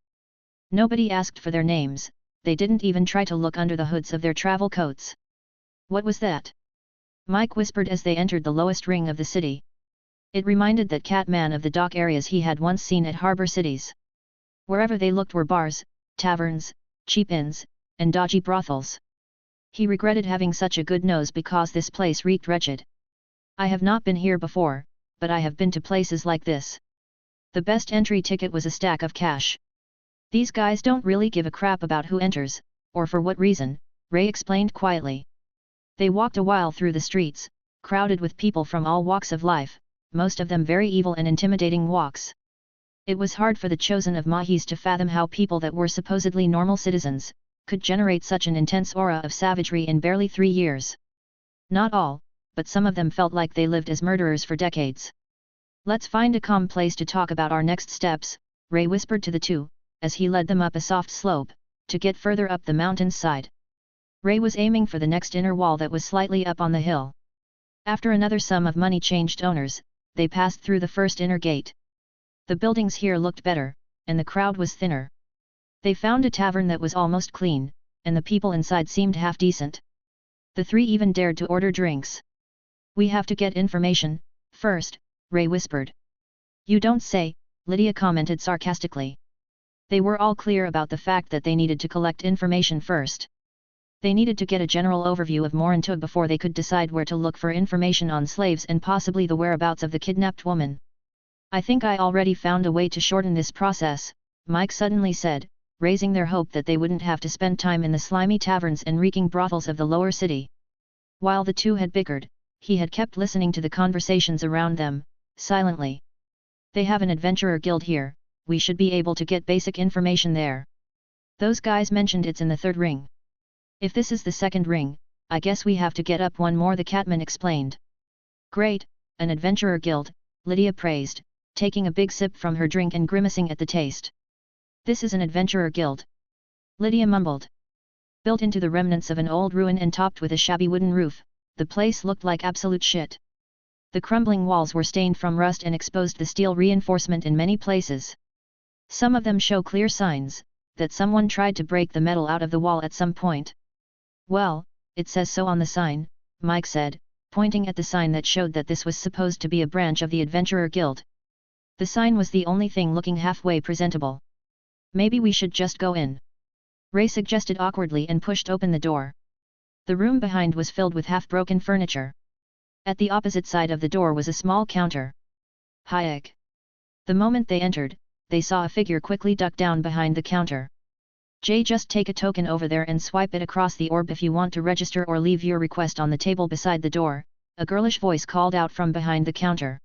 Nobody asked for their names, they didn't even try to look under the hoods of their travel coats. "What was that?" Mike whispered as they entered the lowest ring of the city. It reminded that Catman of the dock areas he had once seen at harbor cities. Wherever they looked were bars, taverns, cheap inns, and dodgy brothels. He regretted having such a good nose because this place reeked wretched. "I have not been here before, but I have been to places like this." The best entry ticket was a stack of cash. "These guys don't really give a crap about who enters, or for what reason," Ray explained quietly. They walked a while through the streets, crowded with people from all walks of life, most of them very evil and intimidating walks. It was hard for the chosen of Mahis to fathom how people that were supposedly normal citizens, could generate such an intense aura of savagery in barely 3 years. Not all, but some of them felt like they lived as murderers for decades. "Let's find a calm place to talk about our next steps," Ray whispered to the 2, as he led them up a soft slope, to get further up the mountain's side. Ray was aiming for the next inner wall that was slightly up on the hill. After another sum of money changed owners, they passed through the first inner gate. The buildings here looked better, and the crowd was thinner. They found a tavern that was almost clean, and the people inside seemed half-decent. The 3 even dared to order drinks. "We have to get information, first," Ray whispered. "You don't say," Lydia commented sarcastically. They were all clear about the fact that they needed to collect information first. They needed to get a general overview of Morintu before they could decide where to look for information on slaves and possibly the whereabouts of the kidnapped woman. "I think I already found a way to shorten this process," Mike suddenly said, raising their hope that they wouldn't have to spend time in the slimy taverns and reeking brothels of the lower city. While the 2 had bickered, he had kept listening to the conversations around them, silently. "They have an adventurer guild here, we should be able to get basic information there. Those guys mentioned it's in the 3rd ring. If this is the 2nd ring, I guess we have to get up one more," the Catman explained. "Great, an adventurer guild," Lydia praised, taking a big sip from her drink and grimacing at the taste. "This is an adventurer guild," Lydia mumbled. Built into the remnants of an old ruin and topped with a shabby wooden roof, the place looked like absolute shit. The crumbling walls were stained from rust and exposed the steel reinforcement in many places. Some of them show clear signs that someone tried to break the metal out of the wall at some point. "Well, it says so on the sign," Mike said, pointing at the sign that showed that this was supposed to be a branch of the Adventurer Guild. The sign was the only thing looking halfway presentable. "Maybe we should just go in," Ray suggested awkwardly and pushed open the door. The room behind was filled with half-broken furniture. At the opposite side of the door was a small counter. "Hayek." The moment they entered, they saw a figure quickly duck down behind the counter. "Jay, just take a token over there and swipe it across the orb if you want to register or leave your request on the table beside the door," a girlish voice called out from behind the counter.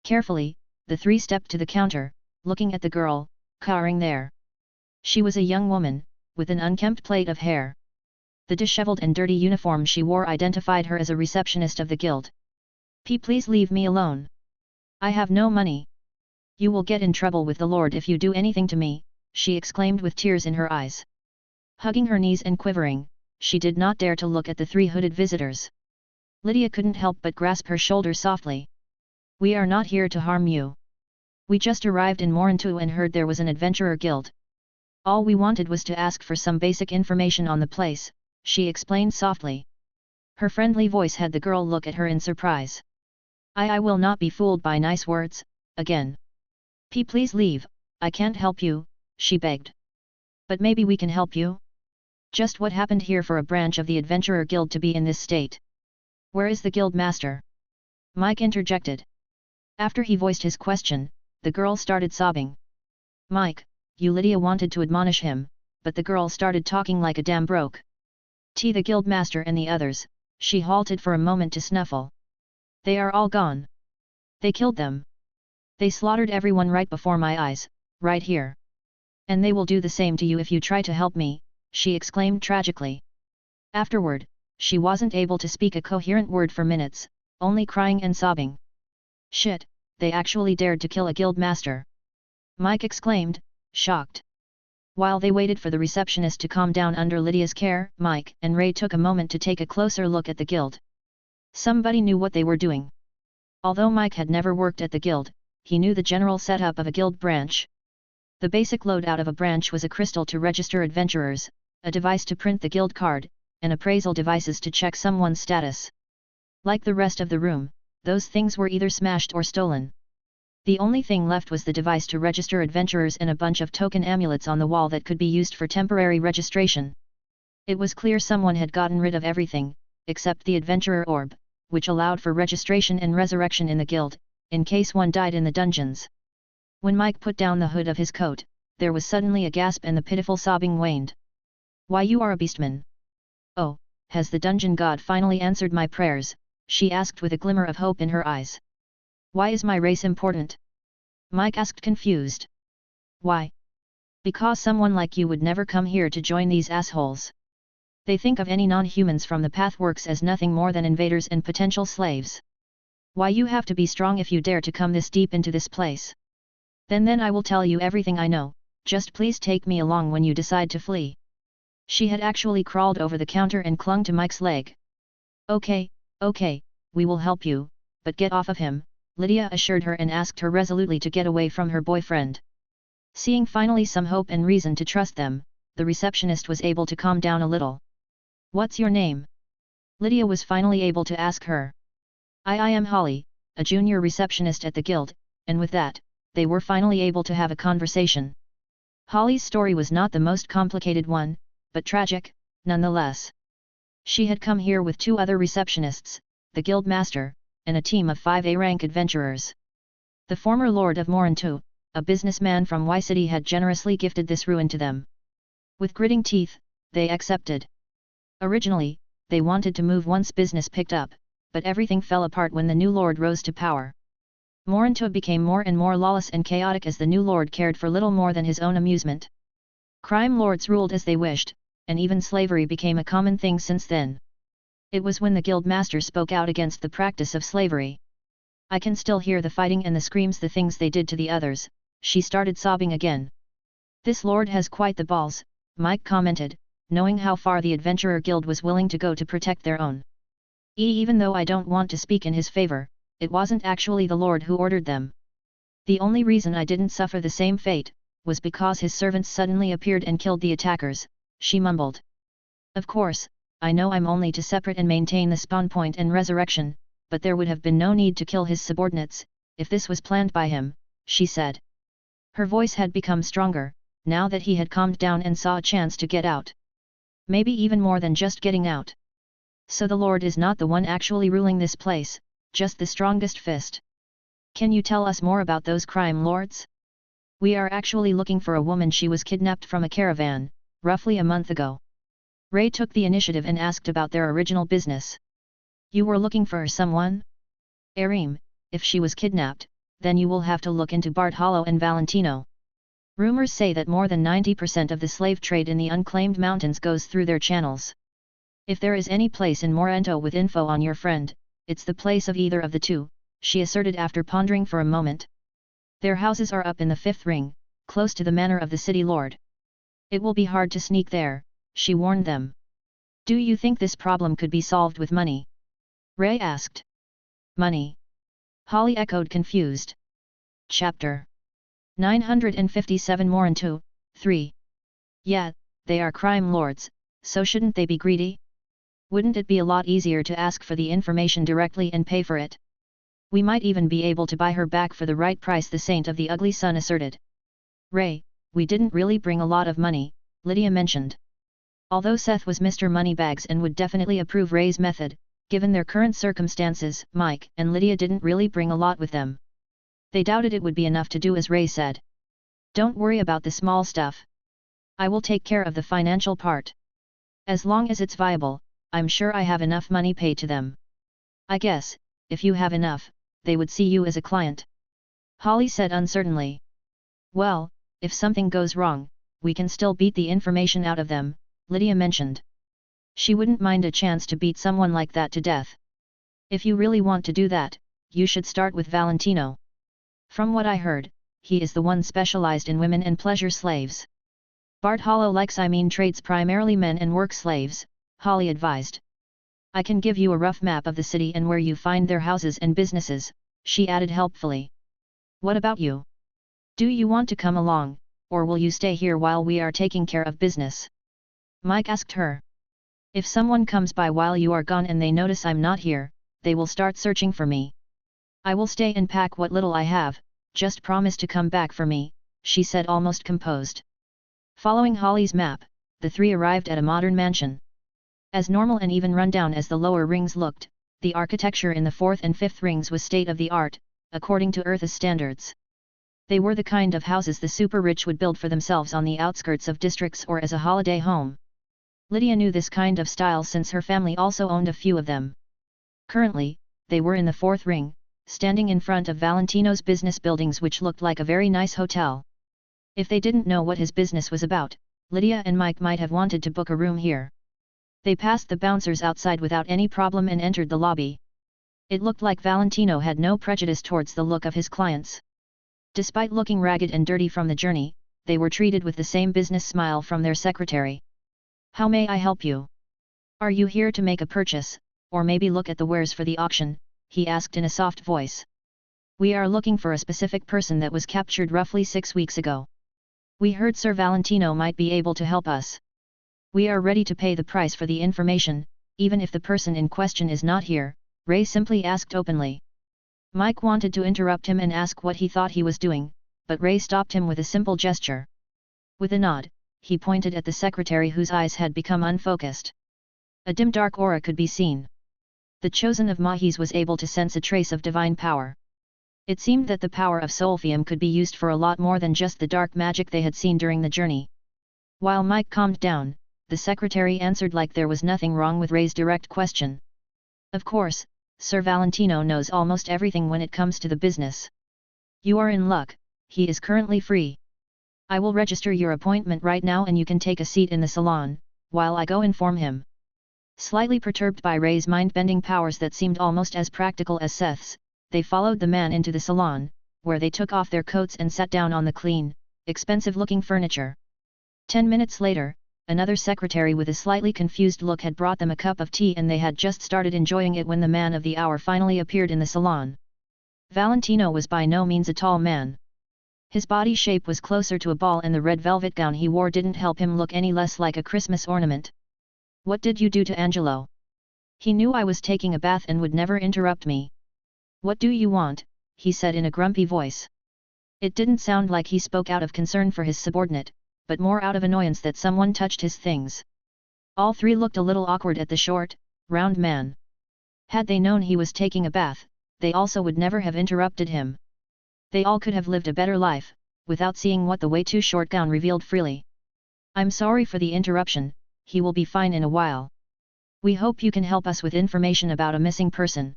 Carefully, the 3 stepped to the counter, looking at the girl, cowering there. She was a young woman, with an unkempt plait of hair. The disheveled and dirty uniform she wore identified her as a receptionist of the guild. Please leave me alone. I have no money." "You will get in trouble with the Lord if you do anything to me," she exclaimed with tears in her eyes. Hugging her knees and quivering, she did not dare to look at the 3 hooded visitors. Lydia couldn't help but grasp her shoulder softly. "We are not here to harm you. We just arrived in Morintu and heard there was an adventurer guild. All we wanted was to ask for some basic information on the place," she explained softly. Her friendly voice had the girl look at her in surprise. I will not be fooled by nice words, again. Please leave, I can't help you," she begged. "But maybe we can help you? Just what happened here for a branch of the Adventurer Guild to be in this state? Where is the guild master?" Mike interjected. After he voiced his question, the girl started sobbing. "Mike, you," Lydia wanted to admonish him, but the girl started talking like a dam broke. The guildmaster and the others, she halted for a moment to snuffle. They are all gone. They killed them. They slaughtered everyone right before my eyes, right here. And they will do the same to you if you try to help me, she exclaimed tragically. Afterward, she wasn't able to speak a coherent word for minutes, only crying and sobbing. Shit, they actually dared to kill a guildmaster. Mike exclaimed, shocked. While they waited for the receptionist to calm down under Lydia's care, Mike and Ray took a moment to take a closer look at the guild. Somebody knew what they were doing. Although Mike had never worked at the guild, he knew the general setup of a guild branch. The basic loadout of a branch was a crystal to register adventurers, a device to print the guild card, and appraisal devices to check someone's status. Like the rest of the room, those things were either smashed or stolen. The only thing left was the device to register adventurers and a bunch of token amulets on the wall that could be used for temporary registration. It was clear someone had gotten rid of everything, except the adventurer orb, which allowed for registration and resurrection in the guild, in case one died in the dungeons. When Mike put down the hood of his coat, there was suddenly a gasp and the pitiful sobbing waned. Why, you are a beastman. Oh, has the dungeon god finally answered my prayers? She asked with a glimmer of hope in her eyes. Why is my race important? Mike asked confused. Why? Because someone like you would never come here to join these assholes. They think of any non-humans from the Pathworks as nothing more than invaders and potential slaves. Why, you have to be strong if you dare to come this deep into this place. Then I will tell you everything I know, just please take me along when you decide to flee. She had actually crawled over the counter and clung to Mike's leg. Okay, we will help you, but get off of him, Lydia assured her and asked her resolutely to get away from her boyfriend. Seeing finally some hope and reason to trust them, the receptionist was able to calm down a little. What's your name? Lydia was finally able to ask her. I am Holly, a junior receptionist at the guild, and with that, they were finally able to have a conversation. Holly's story was not the most complicated one, but tragic, nonetheless. She had come here with 2 other receptionists, the guild master, and a team of 5 A-rank adventurers. The former Lord of Morinto, a businessman from Y City, had generously gifted this ruin to them. With gritting teeth, they accepted. Originally, they wanted to move once business picked up, but everything fell apart when the new lord rose to power. Morinto became more and more lawless and chaotic as the new lord cared for little more than his own amusement. Crime lords ruled as they wished, and even slavery became a common thing since then. It was when the guild master spoke out against the practice of slavery. I can still hear the fighting and the screams, the things they did to the others. She started sobbing again. This lord has quite the balls, Mike commented, knowing how far the adventurer guild was willing to go to protect their own. Even though I don't want to speak in his favor, it wasn't actually the lord who ordered them. The only reason I didn't suffer the same fate, was because his servants suddenly appeared and killed the attackers, she mumbled. Of course, I know I'm only to separate and maintain the spawn point and resurrection, but there would have been no need to kill his subordinates, if this was planned by him, she said. Her voice had become stronger, now that he had calmed down and saw a chance to get out. Maybe even more than just getting out. So the Lord is not the one actually ruling this place, just the strongest fist. Can you tell us more about those crime lords? We are actually looking for a woman. She was kidnapped from a caravan, roughly a month ago. Ray took the initiative and asked about their original business. You were looking for someone? Arim, if she was kidnapped, then you will have to look into Bart Hollow and Valentino. Rumors say that more than 90% of the slave trade in the unclaimed mountains goes through their channels. If there is any place in Morinto with info on your friend, it's the place of either of the 2, she asserted after pondering for a moment. Their houses are up in the 5th ring, close to the manor of the city lord. It will be hard to sneak there, she warned them. Do you think this problem could be solved with money? Ray asked. Money? Holly echoed confused. Chapter 957 Morinto, 3. Yeah, they are crime lords, so shouldn't they be greedy? Wouldn't it be a lot easier to ask for the information directly and pay for it? We might even be able to buy her back for the right price, the Saint of the Ugly Sun asserted. Ray, we didn't really bring a lot of money, Lydia mentioned. Although Seth was Mr. Moneybags and would definitely approve Ray's method, given their current circumstances, Mike and Lydia didn't really bring a lot with them. They doubted it would be enough to do as Ray said. Don't worry about the small stuff. I will take care of the financial part. As long as it's viable, I'm sure I have enough money paid to them. I guess, if you have enough, they would see you as a client. Holly said uncertainly. Well, if something goes wrong, we can still beat the information out of them, Lydia mentioned. She wouldn't mind a chance to beat someone like that to death. If you really want to do that, you should start with Valentino. From what I heard, he is the one specialized in women and pleasure slaves. Bart Hollow likes trades primarily men and work slaves, Holly advised. I can give you a rough map of the city and where you find their houses and businesses, she added helpfully. What about you? Do you want to come along, or will you stay here while we are taking care of business? Mike asked her. If someone comes by while you are gone and they notice I'm not here, they will start searching for me. I will stay and pack what little I have, just promise to come back for me, she said almost composed. Following Holly's map, the three arrived at a modern mansion. As normal and even run-down as the lower rings looked, the architecture in the fourth and fifth rings was state-of-the-art, according to Earth's standards. They were the kind of houses the super-rich would build for themselves on the outskirts of districts or as a holiday home. Lydia knew this kind of style since her family also owned a few of them. Currently, they were in the fourth ring, standing in front of Valentino's business buildings, which looked like a very nice hotel. If they didn't know what his business was about, Lydia and Mike might have wanted to book a room here. They passed the bouncers outside without any problem and entered the lobby. It looked like Valentino had no prejudice towards the look of his clients. Despite looking ragged and dirty from the journey, they were treated with the same business smile from their secretary. How may I help you? Are you here to make a purchase, or maybe look at the wares for the auction? He asked in a soft voice. We are looking for a specific person that was captured roughly 6 weeks ago. We heard Sir Valentino might be able to help us. We are ready to pay the price for the information, even if the person in question is not here, Ray simply asked openly. Mike wanted to interrupt him and ask what he thought he was doing, but Ray stopped him with a simple gesture. With a nod, he pointed at the secretary whose eyes had become unfocused. A dim dark aura could be seen. The chosen of Mahis was able to sense a trace of divine power. It seemed that the power of Solfium could be used for a lot more than just the dark magic they had seen during the journey. While Mike calmed down, the secretary answered like there was nothing wrong with Ray's direct question. Of course, Sir Valentino knows almost everything when it comes to the business. You are in luck, he is currently free. I will register your appointment right now and you can take a seat in the salon, while I go inform him. Slightly perturbed by Ray's mind-bending powers that seemed almost as practical as Seth's, they followed the man into the salon, where they took off their coats and sat down on the clean, expensive-looking furniture. 10 minutes later, another secretary with a slightly confused look had brought them a cup of tea and they had just started enjoying it when the man of the hour finally appeared in the salon. Valentino was by no means a tall man. His body shape was closer to a ball and the red velvet gown he wore didn't help him look any less like a Christmas ornament. What did you do to Angelo? He knew I was taking a bath and would never interrupt me. What do you want? He said in a grumpy voice. It didn't sound like he spoke out of concern for his subordinate, but more out of annoyance that someone touched his things. All three looked a little awkward at the short, round man. Had they known he was taking a bath, they also would never have interrupted him. They all could have lived a better life, without seeing what the way too short gown revealed freely. I'm sorry for the interruption, he will be fine in a while. We hope you can help us with information about a missing person.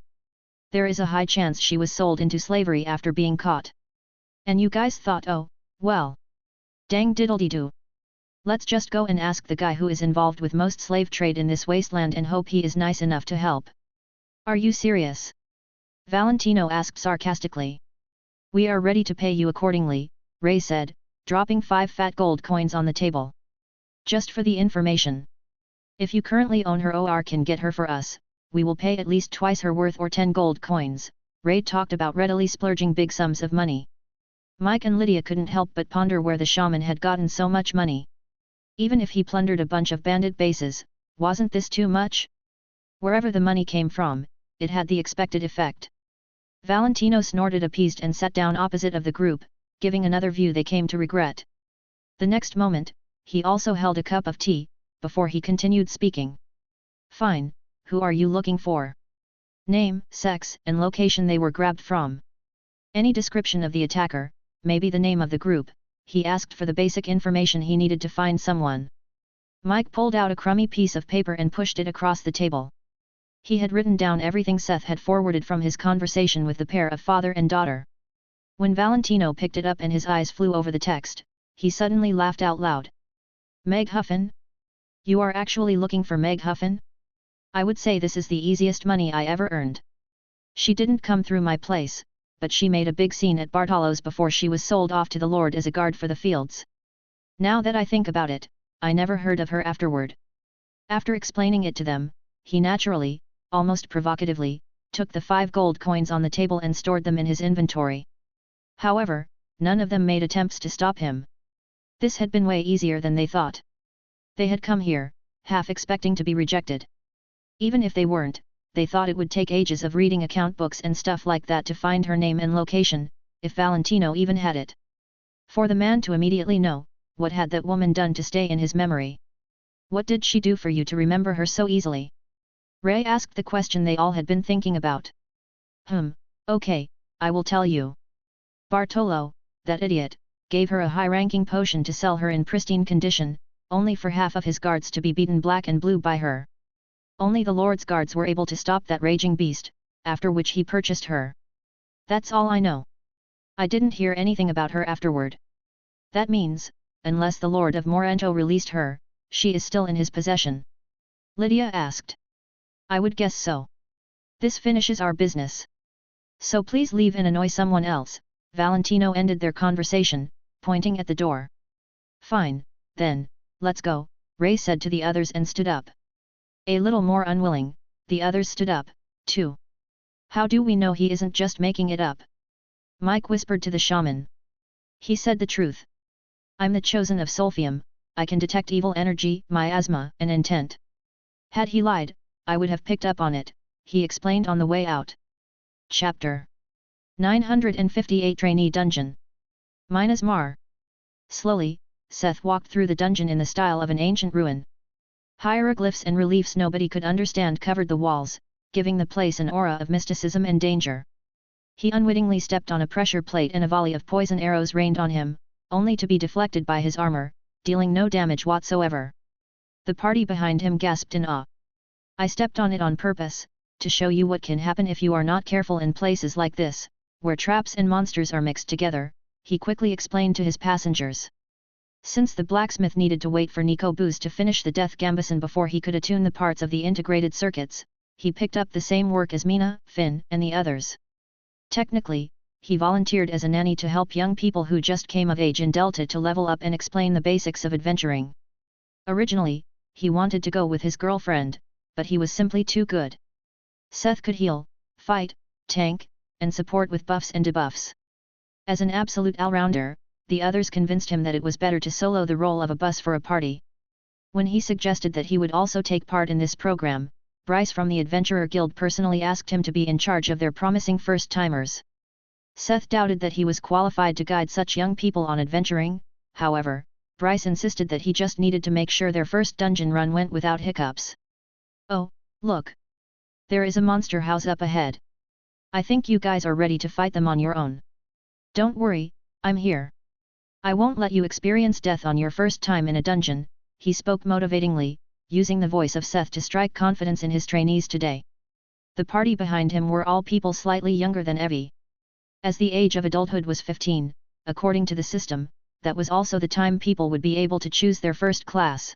There is a high chance she was sold into slavery after being caught. And you guys thought, oh, well. Dang diddle-dee-doo. Let's just go and ask the guy who is involved with most slave trade in this wasteland and hope he is nice enough to help. Are you serious? Valentino asked sarcastically. We are ready to pay you accordingly, Ray said, dropping 5 fat gold coins on the table. Just for the information. If you currently own her or can get her for us, we will pay at least twice her worth or 10 gold coins. Ray talked about readily splurging big sums of money. Mike and Lydia couldn't help but ponder where the shaman had gotten so much money. Even if he plundered a bunch of bandit bases, wasn't this too much? Wherever the money came from, it had the expected effect. Valentino snorted appeased and sat down opposite of the group, giving another view they came to regret. The next moment, he also held a cup of tea, before he continued speaking. Fine, who are you looking for? Name, sex, and location they were grabbed from. Any description of the attacker, maybe the name of the group, he asked for the basic information he needed to find someone. Mike pulled out a crummy piece of paper and pushed it across the table. He had written down everything Seth had forwarded from his conversation with the pair of father and daughter. When Valentino picked it up and his eyes flew over the text, he suddenly laughed out loud. Meg Huffin? You are actually looking for Meg Huffin? I would say this is the easiest money I ever earned. She didn't come through my place, but she made a big scene at Bartolo's before she was sold off to the Lord as a guard for the fields. Now that I think about it, I never heard of her afterward. After explaining it to them, he naturally, almost provocatively, took the 5 gold coins on the table and stored them in his inventory. However, none of them made attempts to stop him. This had been way easier than they thought. They had come here, half expecting to be rejected. Even if they weren't, they thought it would take ages of reading account books and stuff like that to find her name and location, if Valentino even had it. For the man to immediately know, what had that woman done to stay in his memory? What did she do for you to remember her so easily? Ray asked the question they all had been thinking about. Okay, I will tell you. Bartolo, that idiot, gave her a high-ranking potion to sell her in pristine condition, only for half of his guards to be beaten black and blue by her. Only the Lord's guards were able to stop that raging beast, after which he purchased her. That's all I know. I didn't hear anything about her afterward. That means, unless the Lord of Morento released her, she is still in his possession. Lydia asked. I would guess so. This finishes our business. So please leave and annoy someone else. Valentino ended their conversation, pointing at the door. Fine, then, let's go, Ray said to the others and stood up. A little more unwilling, the others stood up, too. How do we know he isn't just making it up? Mike whispered to the shaman. He said the truth. I'm the chosen of Solfium, I can detect evil energy, miasma, and intent. Had he lied, I would have picked up on it, he explained on the way out. Chapter 958 Trainee Dungeon. Minas Mar. Slowly, Seth walked through the dungeon in the style of an ancient ruin. Hieroglyphs and reliefs nobody could understand covered the walls, giving the place an aura of mysticism and danger. He unwittingly stepped on a pressure plate and a volley of poison arrows rained on him, only to be deflected by his armor, dealing no damage whatsoever. The party behind him gasped in awe. I stepped on it on purpose, to show you what can happen if you are not careful in places like this, where traps and monsters are mixed together, he quickly explained to his passengers. Since the blacksmith needed to wait for Nico Booz to finish the death gambeson before he could attune the parts of the integrated circuits, he picked up the same work as Mina, Finn, and the others. Technically, he volunteered as a nanny to help young people who just came of age in Delta to level up and explain the basics of adventuring. Originally, he wanted to go with his girlfriend, but he was simply too good. Seth could heal, fight, tank, and support with buffs and debuffs. As an absolute all-rounder, the others convinced him that it was better to solo the role of a bus for a party. When he suggested that he would also take part in this program, Bryce from the Adventurer Guild personally asked him to be in charge of their promising first-timers. Seth doubted that he was qualified to guide such young people on adventuring, however, Bryce insisted that he just needed to make sure their first dungeon run went without hiccups. Oh, look! There is a monster house up ahead. I think you guys are ready to fight them on your own. Don't worry, I'm here. I won't let you experience death on your first time in a dungeon, he spoke motivatingly, using the voice of Seth to strike confidence in his trainees today. The party behind him were all people slightly younger than Evie. As the age of adulthood was 15, according to the system, that was also the time people would be able to choose their first class.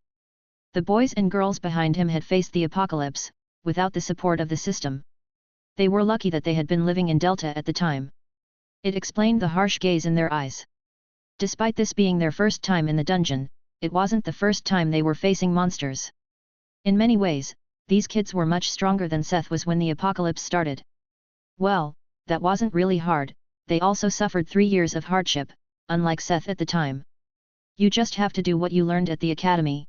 The boys and girls behind him had faced the apocalypse, without the support of the system. They were lucky that they had been living in Delta at the time. It explained the harsh gaze in their eyes. Despite this being their first time in the dungeon, it wasn't the first time they were facing monsters. In many ways, these kids were much stronger than Seth was when the apocalypse started. Well, that wasn't really hard, they also suffered 3 years of hardship, unlike Seth at the time. You just have to do what you learned at the academy.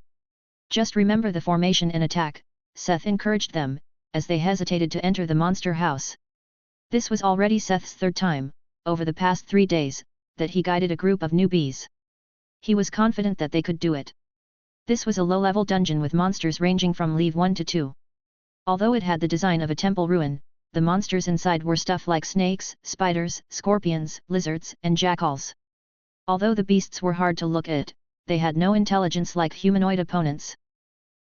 Just remember the formation and attack, Seth encouraged them, as they hesitated to enter the monster house. This was already Seth's 3rd time, over the past 3 days, that he guided a group of newbies. He was confident that they could do it. This was a low-level dungeon with monsters ranging from Level 1 to 2. Although it had the design of a temple ruin, the monsters inside were stuff like snakes, spiders, scorpions, lizards, and jackals. Although the beasts were hard to look at, they had no intelligence like humanoid opponents.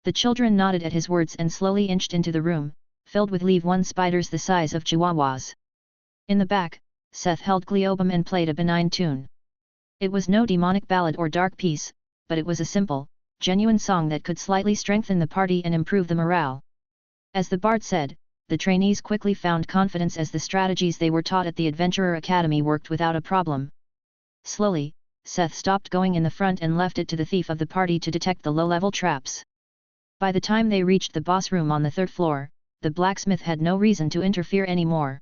The children nodded at his words and slowly inched into the room, filled with Leave One spiders the size of chihuahuas. In the back, Seth held Cleobum and played a benign tune. It was no demonic ballad or dark piece, but it was a simple, genuine song that could slightly strengthen the party and improve the morale. As the bard said, the trainees quickly found confidence as the strategies they were taught at the Adventurer Academy worked without a problem. Slowly, Seth stopped going in the front and left it to the thief of the party to detect the low-level traps. By the time they reached the boss room on the 3rd floor, the blacksmith had no reason to interfere anymore.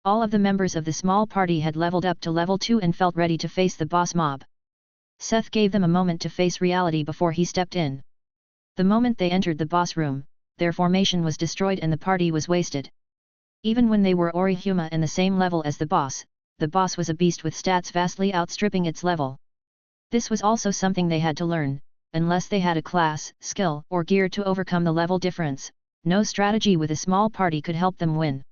All of the members of the small party had leveled up to level 2 and felt ready to face the boss mob. Seth gave them a moment to face reality before he stepped in. The moment they entered the boss room, their formation was destroyed and the party was wasted. Even when they were Orihuma and the same level as the boss was a beast with stats vastly outstripping its level. This was also something they had to learn. Unless they had a class, skill, or gear to overcome the level difference, no strategy with a small party could help them win.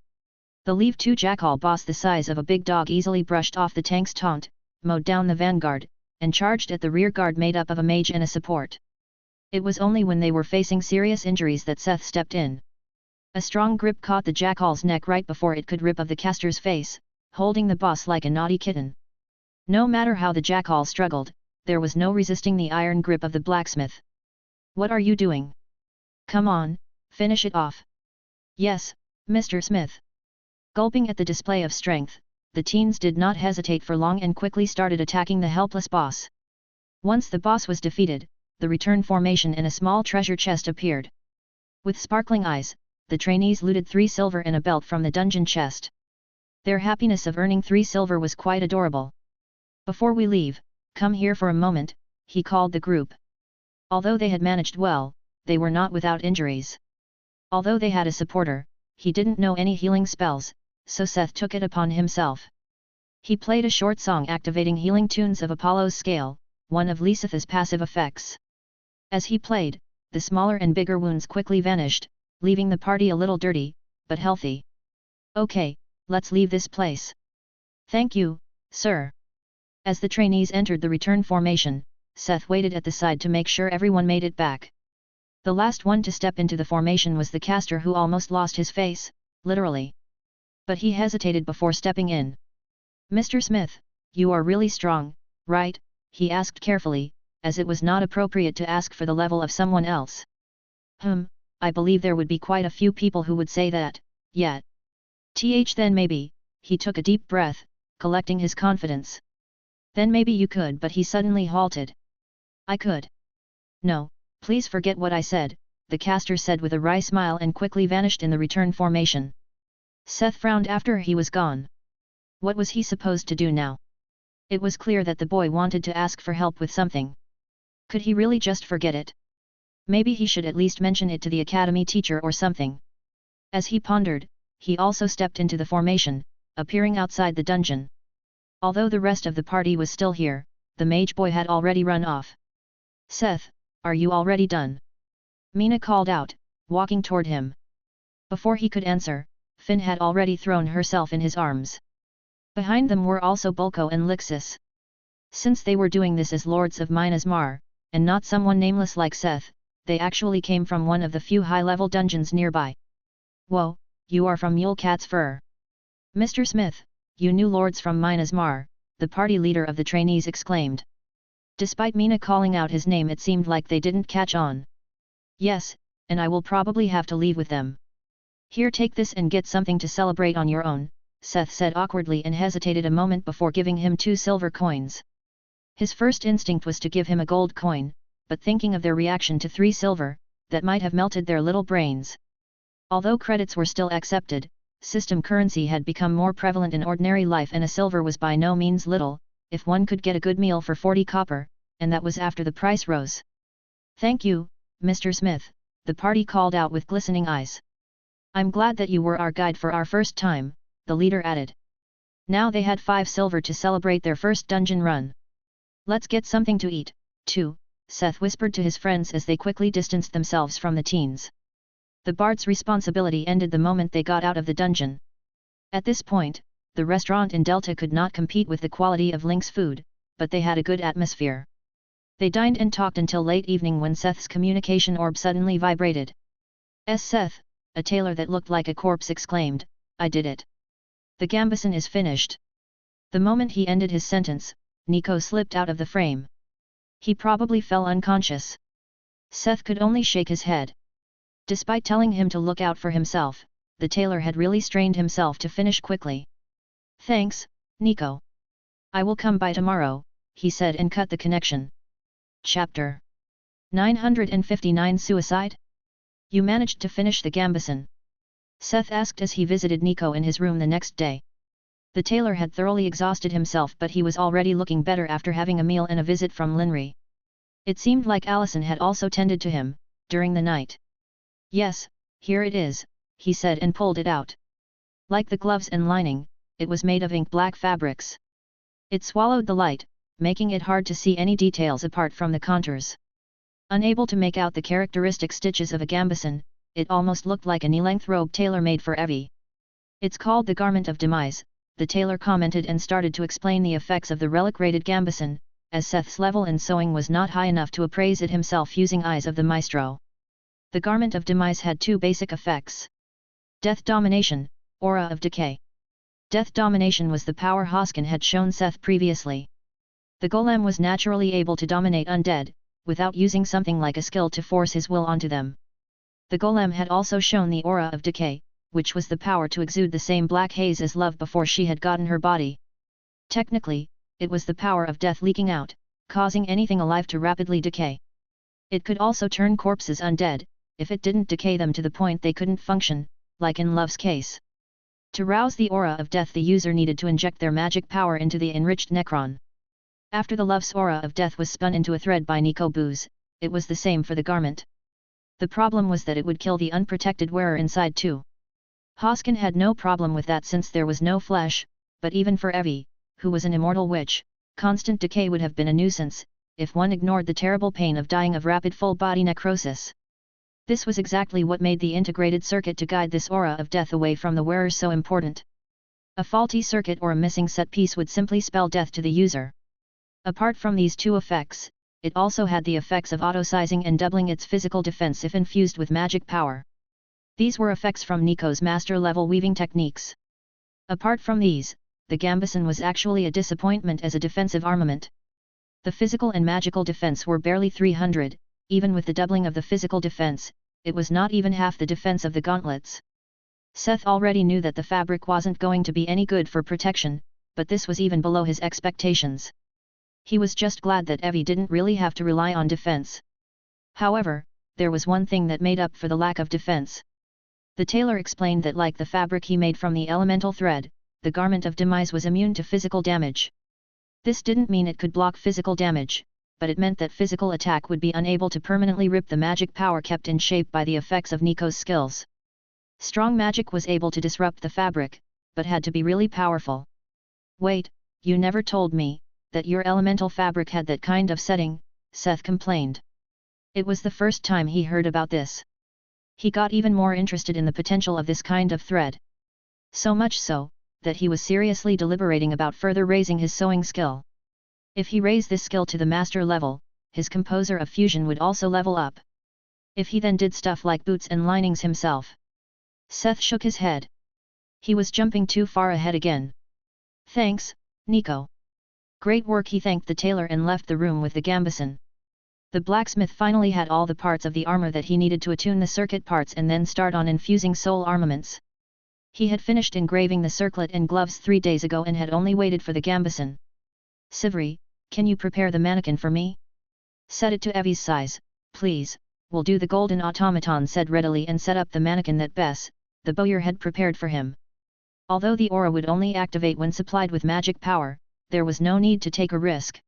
The Leave 2 Jackal boss the size of a big dog easily brushed off the tank's taunt, mowed down the vanguard, and charged at the rear guard made up of a mage and a support. It was only when they were facing serious injuries that Seth stepped in. A strong grip caught the Jackal's neck right before it could rip of the caster's face, holding the boss like a naughty kitten. No matter how the Jackal struggled, there was no resisting the iron grip of the blacksmith. "What are you doing? Come on, finish it off." "Yes, Mr. Smith." Gulping at the display of strength, the teens did not hesitate for long and quickly started attacking the helpless boss. Once the boss was defeated, the return formation in a small treasure chest appeared. With sparkling eyes, the trainees looted 3 silver and a belt from the dungeon chest. Their happiness of earning 3 silver was quite adorable. "Before we leave, come here for a moment," he called the group. Although they had managed well, they were not without injuries. Although they had a supporter, he didn't know any healing spells, so Seth took it upon himself. He played a short song activating healing tunes of Apollo's scale, one of Lisitha's passive effects. As he played, the smaller and bigger wounds quickly vanished, leaving the party a little dirty, but healthy. "Okay, let's leave this place." "Thank you, sir." As the trainees entered the return formation, Seth waited at the side to make sure everyone made it back. The last one to step into the formation was the caster, who almost lost his face, literally. But he hesitated before stepping in. "Mr. Smith, you are really strong, right?" he asked carefully, as it was not appropriate to ask for the level of someone else. I believe there would be quite a few people who would say that, yet. Then maybe," he took a deep breath, collecting his confidence. "Then maybe you could," but he suddenly halted. "I could." "No, please forget what I said," the caster said with a wry smile and quickly vanished in the return formation. Seth frowned after he was gone. What was he supposed to do now? It was clear that the boy wanted to ask for help with something. Could he really just forget it? Maybe he should at least mention it to the academy teacher or something. As he pondered, he also stepped into the formation, appearing outside the dungeon. Although the rest of the party was still here, the mage boy had already run off. "Seth, are you already done?" Mina called out, walking toward him. Before he could answer, Finn had already thrown herself in his arms. Behind them were also Bulko and Lixis. Since they were doing this as lords of Minas Mar, and not someone nameless like Seth, they actually came from one of the few high-level dungeons nearby. "Whoa, you are from Mule Cat's Fur. Mr. Smith, you new lords from Minas Mar," the party leader of the trainees exclaimed. Despite Mina calling out his name, it seemed like they didn't catch on. "Yes, and I will probably have to leave with them." "Here, take this and get something to celebrate on your own," Seth said awkwardly and hesitated a moment before giving him 2 silver coins. His first instinct was to give him a gold coin, but thinking of their reaction to 3 silver, that might have melted their little brains. Although credits were still accepted, system currency had become more prevalent in ordinary life, and a silver was by no means little, if one could get a good meal for 40 copper, and that was after the price rose. "Thank you, Mr. Smith," the party called out with glistening eyes. "I'm glad that you were our guide for our first time," the leader added. Now they had 5 silver to celebrate their first dungeon run. "Let's get something to eat, too," Seth whispered to his friends as they quickly distanced themselves from the teens. The bard's responsibility ended the moment they got out of the dungeon. At this point, the restaurant in Delta could not compete with the quality of Link's food, but they had a good atmosphere. They dined and talked until late evening when Seth's communication orb suddenly vibrated. Seth, a tailor that looked like a corpse exclaimed, "I did it. The gambeson is finished." The moment he ended his sentence, Nico slipped out of the frame. He probably fell unconscious. Seth could only shake his head. Despite telling him to look out for himself, the tailor had really strained himself to finish quickly. "Thanks, Nico. I will come by tomorrow," he said and cut the connection. Chapter 959 Suicide? You managed to finish the gambeson? Seth asked as he visited Nico in his room the next day. The tailor had thoroughly exhausted himself, but he was already looking better after having a meal and a visit from Linry. It seemed like Allison had also tended to him, during the night. "Yes, here it is," he said and pulled it out. Like the gloves and lining, it was made of ink-black fabrics. It swallowed the light, making it hard to see any details apart from the contours. Unable to make out the characteristic stitches of a gambeson, it almost looked like a knee-length robe tailor-made for Evie. "It's called the Garment of Demise," the tailor commented and started to explain the effects of the relic-rated gambeson, as Seth's level in sewing was not high enough to appraise it himself using eyes of the maestro. The Garment of Demise had two basic effects. Death Domination, Aura of Decay. Death Domination was the power Hoskin had shown Seth previously. The golem was naturally able to dominate undead, without using something like a skill to force his will onto them. The golem had also shown the Aura of Decay, which was the power to exude the same black haze as love before she had gotten her body. Technically, it was the power of death leaking out, causing anything alive to rapidly decay. It could also turn corpses undead, if it didn't decay them to the point they couldn't function, like in Love's case. To rouse the aura of death, the user needed to inject their magic power into the enriched Necron. After the Love's aura of death was spun into a thread by Nico Booz, it was the same for the garment. The problem was that it would kill the unprotected wearer inside too. Hoskin had no problem with that since there was no flesh, but even for Evie, who was an immortal witch, constant decay would have been a nuisance, if one ignored the terrible pain of dying of rapid full-body necrosis. This was exactly what made the integrated circuit to guide this aura of death away from the wearer so important. A faulty circuit or a missing set piece would simply spell death to the user. Apart from these two effects, it also had the effects of auto-sizing and doubling its physical defense if infused with magic power. These were effects from Nico's master-level weaving techniques. Apart from these, the gambeson was actually a disappointment as a defensive armament. The physical and magical defense were barely 300, even with the doubling of the physical defense, it was not even half the defense of the gauntlets. Seth already knew that the fabric wasn't going to be any good for protection, but this was even below his expectations. He was just glad that Evie didn't really have to rely on defense. However, there was one thing that made up for the lack of defense. The tailor explained that like the fabric he made from the elemental thread, the Garment of Demise was immune to physical damage. This didn't mean it could block physical damage, but it meant that physical attack would be unable to permanently rip the magic power kept in shape by the effects of Nico's skills. Strong magic was able to disrupt the fabric, but had to be really powerful. "Wait, you never told me that your elemental fabric had that kind of setting," Seth complained. It was the first time he heard about this. He got even more interested in the potential of this kind of thread. So much so, that he was seriously deliberating about further raising his sewing skill. If he raised this skill to the master level, his composer of fusion would also level up. If he then did stuff like boots and linings himself. Seth shook his head. He was jumping too far ahead again. "Thanks, Nico. Great work." He thanked the tailor and left the room with the gambeson. The blacksmith finally had all the parts of the armor that he needed to attune the circuit parts and then start on infusing soul armaments. He had finished engraving the circlet and gloves 3 days ago and had only waited for the gambeson. "Sivri, can you prepare the mannequin for me? Set it to Evie's size, please." "Will do." The golden automaton said readily and set up the mannequin that Bess, the bowyer, had prepared for him. Although the aura would only activate when supplied with magic power, there was no need to take a risk.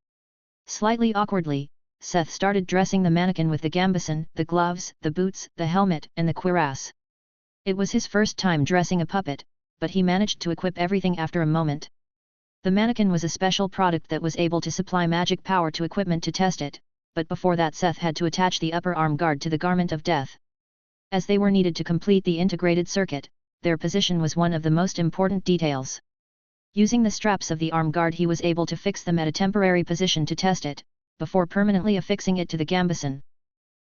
Slightly awkwardly, Seth started dressing the mannequin with the gambeson, the gloves, the boots, the helmet, and the cuirass. It was his first time dressing a puppet, but he managed to equip everything after a moment. The mannequin was a special product that was able to supply magic power to equipment to test it, but before that Seth had to attach the upper arm guard to the Garment of Death. As they were needed to complete the integrated circuit, their position was one of the most important details. Using the straps of the arm guard he was able to fix them at a temporary position to test it, before permanently affixing it to the gambeson.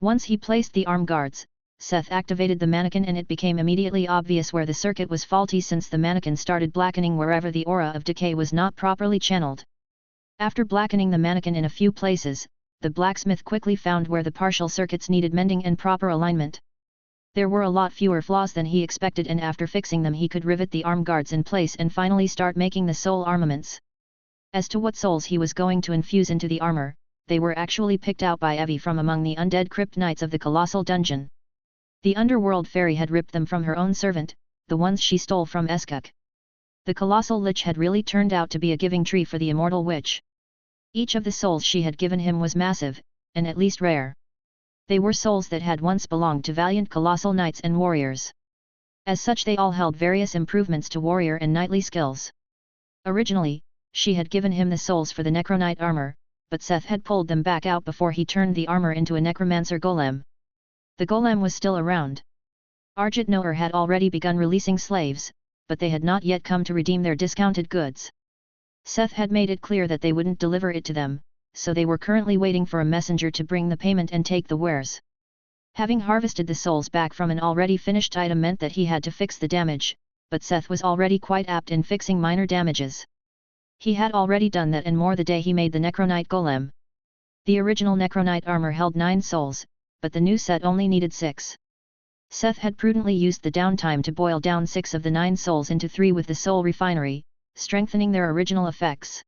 Once he placed the arm guards, Seth activated the mannequin and it became immediately obvious where the circuit was faulty since the mannequin started blackening wherever the aura of decay was not properly channeled. After blackening the mannequin in a few places, the blacksmith quickly found where the partial circuits needed mending and proper alignment. There were a lot fewer flaws than he expected, and after fixing them he could rivet the arm guards in place and finally start making the soul armaments. As to what souls he was going to infuse into the armor, they were actually picked out by Evie from among the undead crypt knights of the colossal dungeon. The underworld fairy had ripped them from her own servant, the ones she stole from Eskuk. The colossal lich had really turned out to be a giving tree for the immortal witch. Each of the souls she had given him was massive, and at least rare. They were souls that had once belonged to valiant colossal knights and warriors. As such they all held various improvements to warrior and knightly skills. Originally, she had given him the souls for the necronite armor, but Seth had pulled them back out before he turned the armor into a necromancer golem. The golem was still around. Arjit Noor had already begun releasing slaves, but they had not yet come to redeem their discounted goods. Seth had made it clear that they wouldn't deliver it to them, so they were currently waiting for a messenger to bring the payment and take the wares. Having harvested the souls back from an already finished item meant that he had to fix the damage, but Seth was already quite apt in fixing minor damages. He had already done that and more the day he made the necronite golem. The original necronite armor held 9 souls, but the new set only needed 6. Seth had prudently used the downtime to boil down 6 of the 9 souls into 3 with the soul refinery, strengthening their original effects.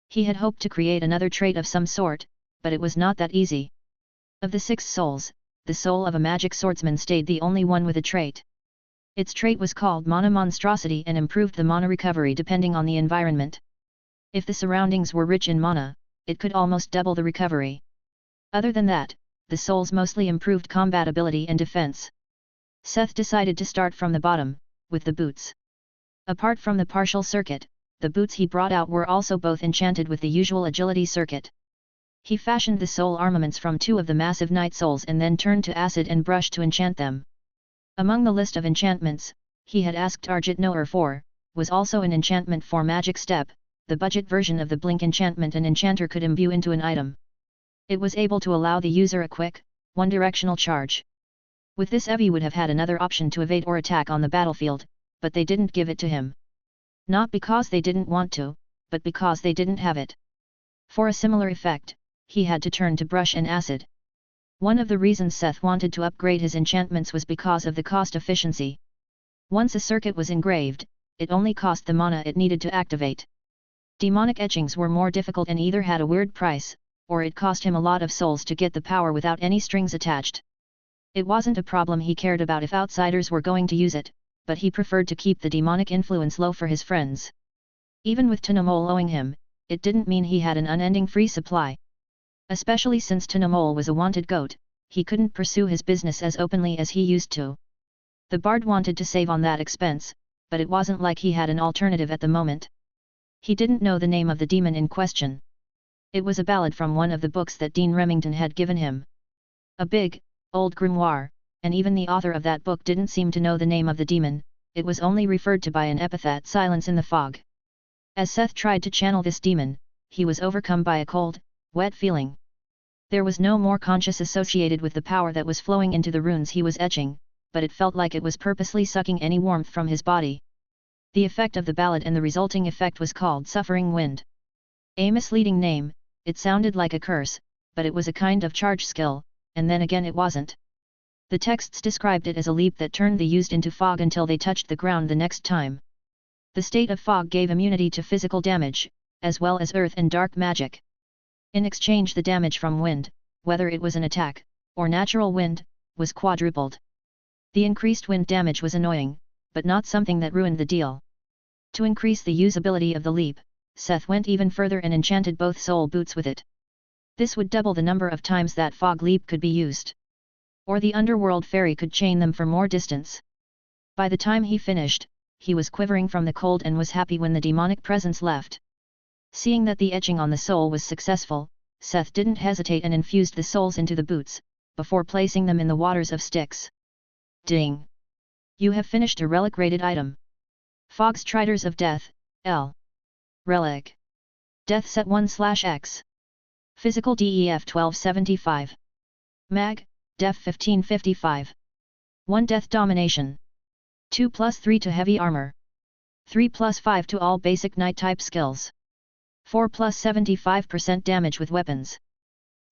He had hoped to create another trait of some sort, but it was not that easy. Of the 6 souls, the soul of a magic swordsman stayed the only one with a trait. Its trait was called Mana Monstrosity and improved the mana recovery depending on the environment. If the surroundings were rich in mana, it could almost double the recovery. Other than that, the souls mostly improved combat ability and defense. Seth decided to start from the bottom, with the boots. Apart from the partial circuit, the boots he brought out were also both enchanted with the usual agility circuit. He fashioned the soul armaments from 2 of the massive night souls and then turned to acid and brush to enchant them. Among the list of enchantments, he had asked Arjit Noor for, was also an enchantment for magic step, the budget version of the blink enchantment an enchanter could imbue into an item. It was able to allow the user a quick, one-directional charge. With this Evie would have had another option to evade or attack on the battlefield, but they didn't give it to him. Not because they didn't want to, but because they didn't have it. For a similar effect, he had to turn to brush and acid. One of the reasons Seth wanted to upgrade his enchantments was because of the cost efficiency. Once a circuit was engraved, it only cost the mana it needed to activate. Demonic etchings were more difficult and either had a weird price, or it cost him a lot of souls to get the power without any strings attached. It wasn't a problem he cared about if outsiders were going to use it, but he preferred to keep the demonic influence low for his friends. Even with Tunomol owing him, it didn't mean he had an unending free supply. Especially since Tunomol was a wanted goat, he couldn't pursue his business as openly as he used to. The bard wanted to save on that expense, but it wasn't like he had an alternative at the moment. He didn't know the name of the demon in question. It was a ballad from one of the books that Dean Remington had given him. A big, old grimoire, and even the author of that book didn't seem to know the name of the demon, it was only referred to by an epithet Silence in the Fog. As Seth tried to channel this demon, he was overcome by a cold, wet feeling. There was no more conscious associated with the power that was flowing into the runes he was etching, but it felt like it was purposely sucking any warmth from his body. The effect of the ballad and the resulting effect was called Suffering Wind. A misleading name, it sounded like a curse, but it was a kind of charge skill, and then again it wasn't. The texts described it as a leap that turned the used into fog until they touched the ground the next time. The state of fog gave immunity to physical damage, as well as earth and dark magic. In exchange the damage from wind, whether it was an attack, or natural wind, was quadrupled. The increased wind damage was annoying, but not something that ruined the deal. To increase the usability of the leap, Seth went even further and enchanted both soul boots with it. This would double the number of times that fog leap could be used. Or the underworld fairy could chain them for more distance. By the time he finished, he was quivering from the cold and was happy when the demonic presence left. Seeing that the etching on the soul was successful, Seth didn't hesitate and infused the souls into the boots, before placing them in the waters of Styx. Ding! You have finished a relic-rated item. Fog's Triters of Death, L. Relic. Death set 1/X. Physical DEF 1275. Mag, Def 1555. 1 Death Domination. 2 plus 3 to Heavy Armor. 3 plus 5 to all basic Knight type skills. 4 plus 75% damage with weapons.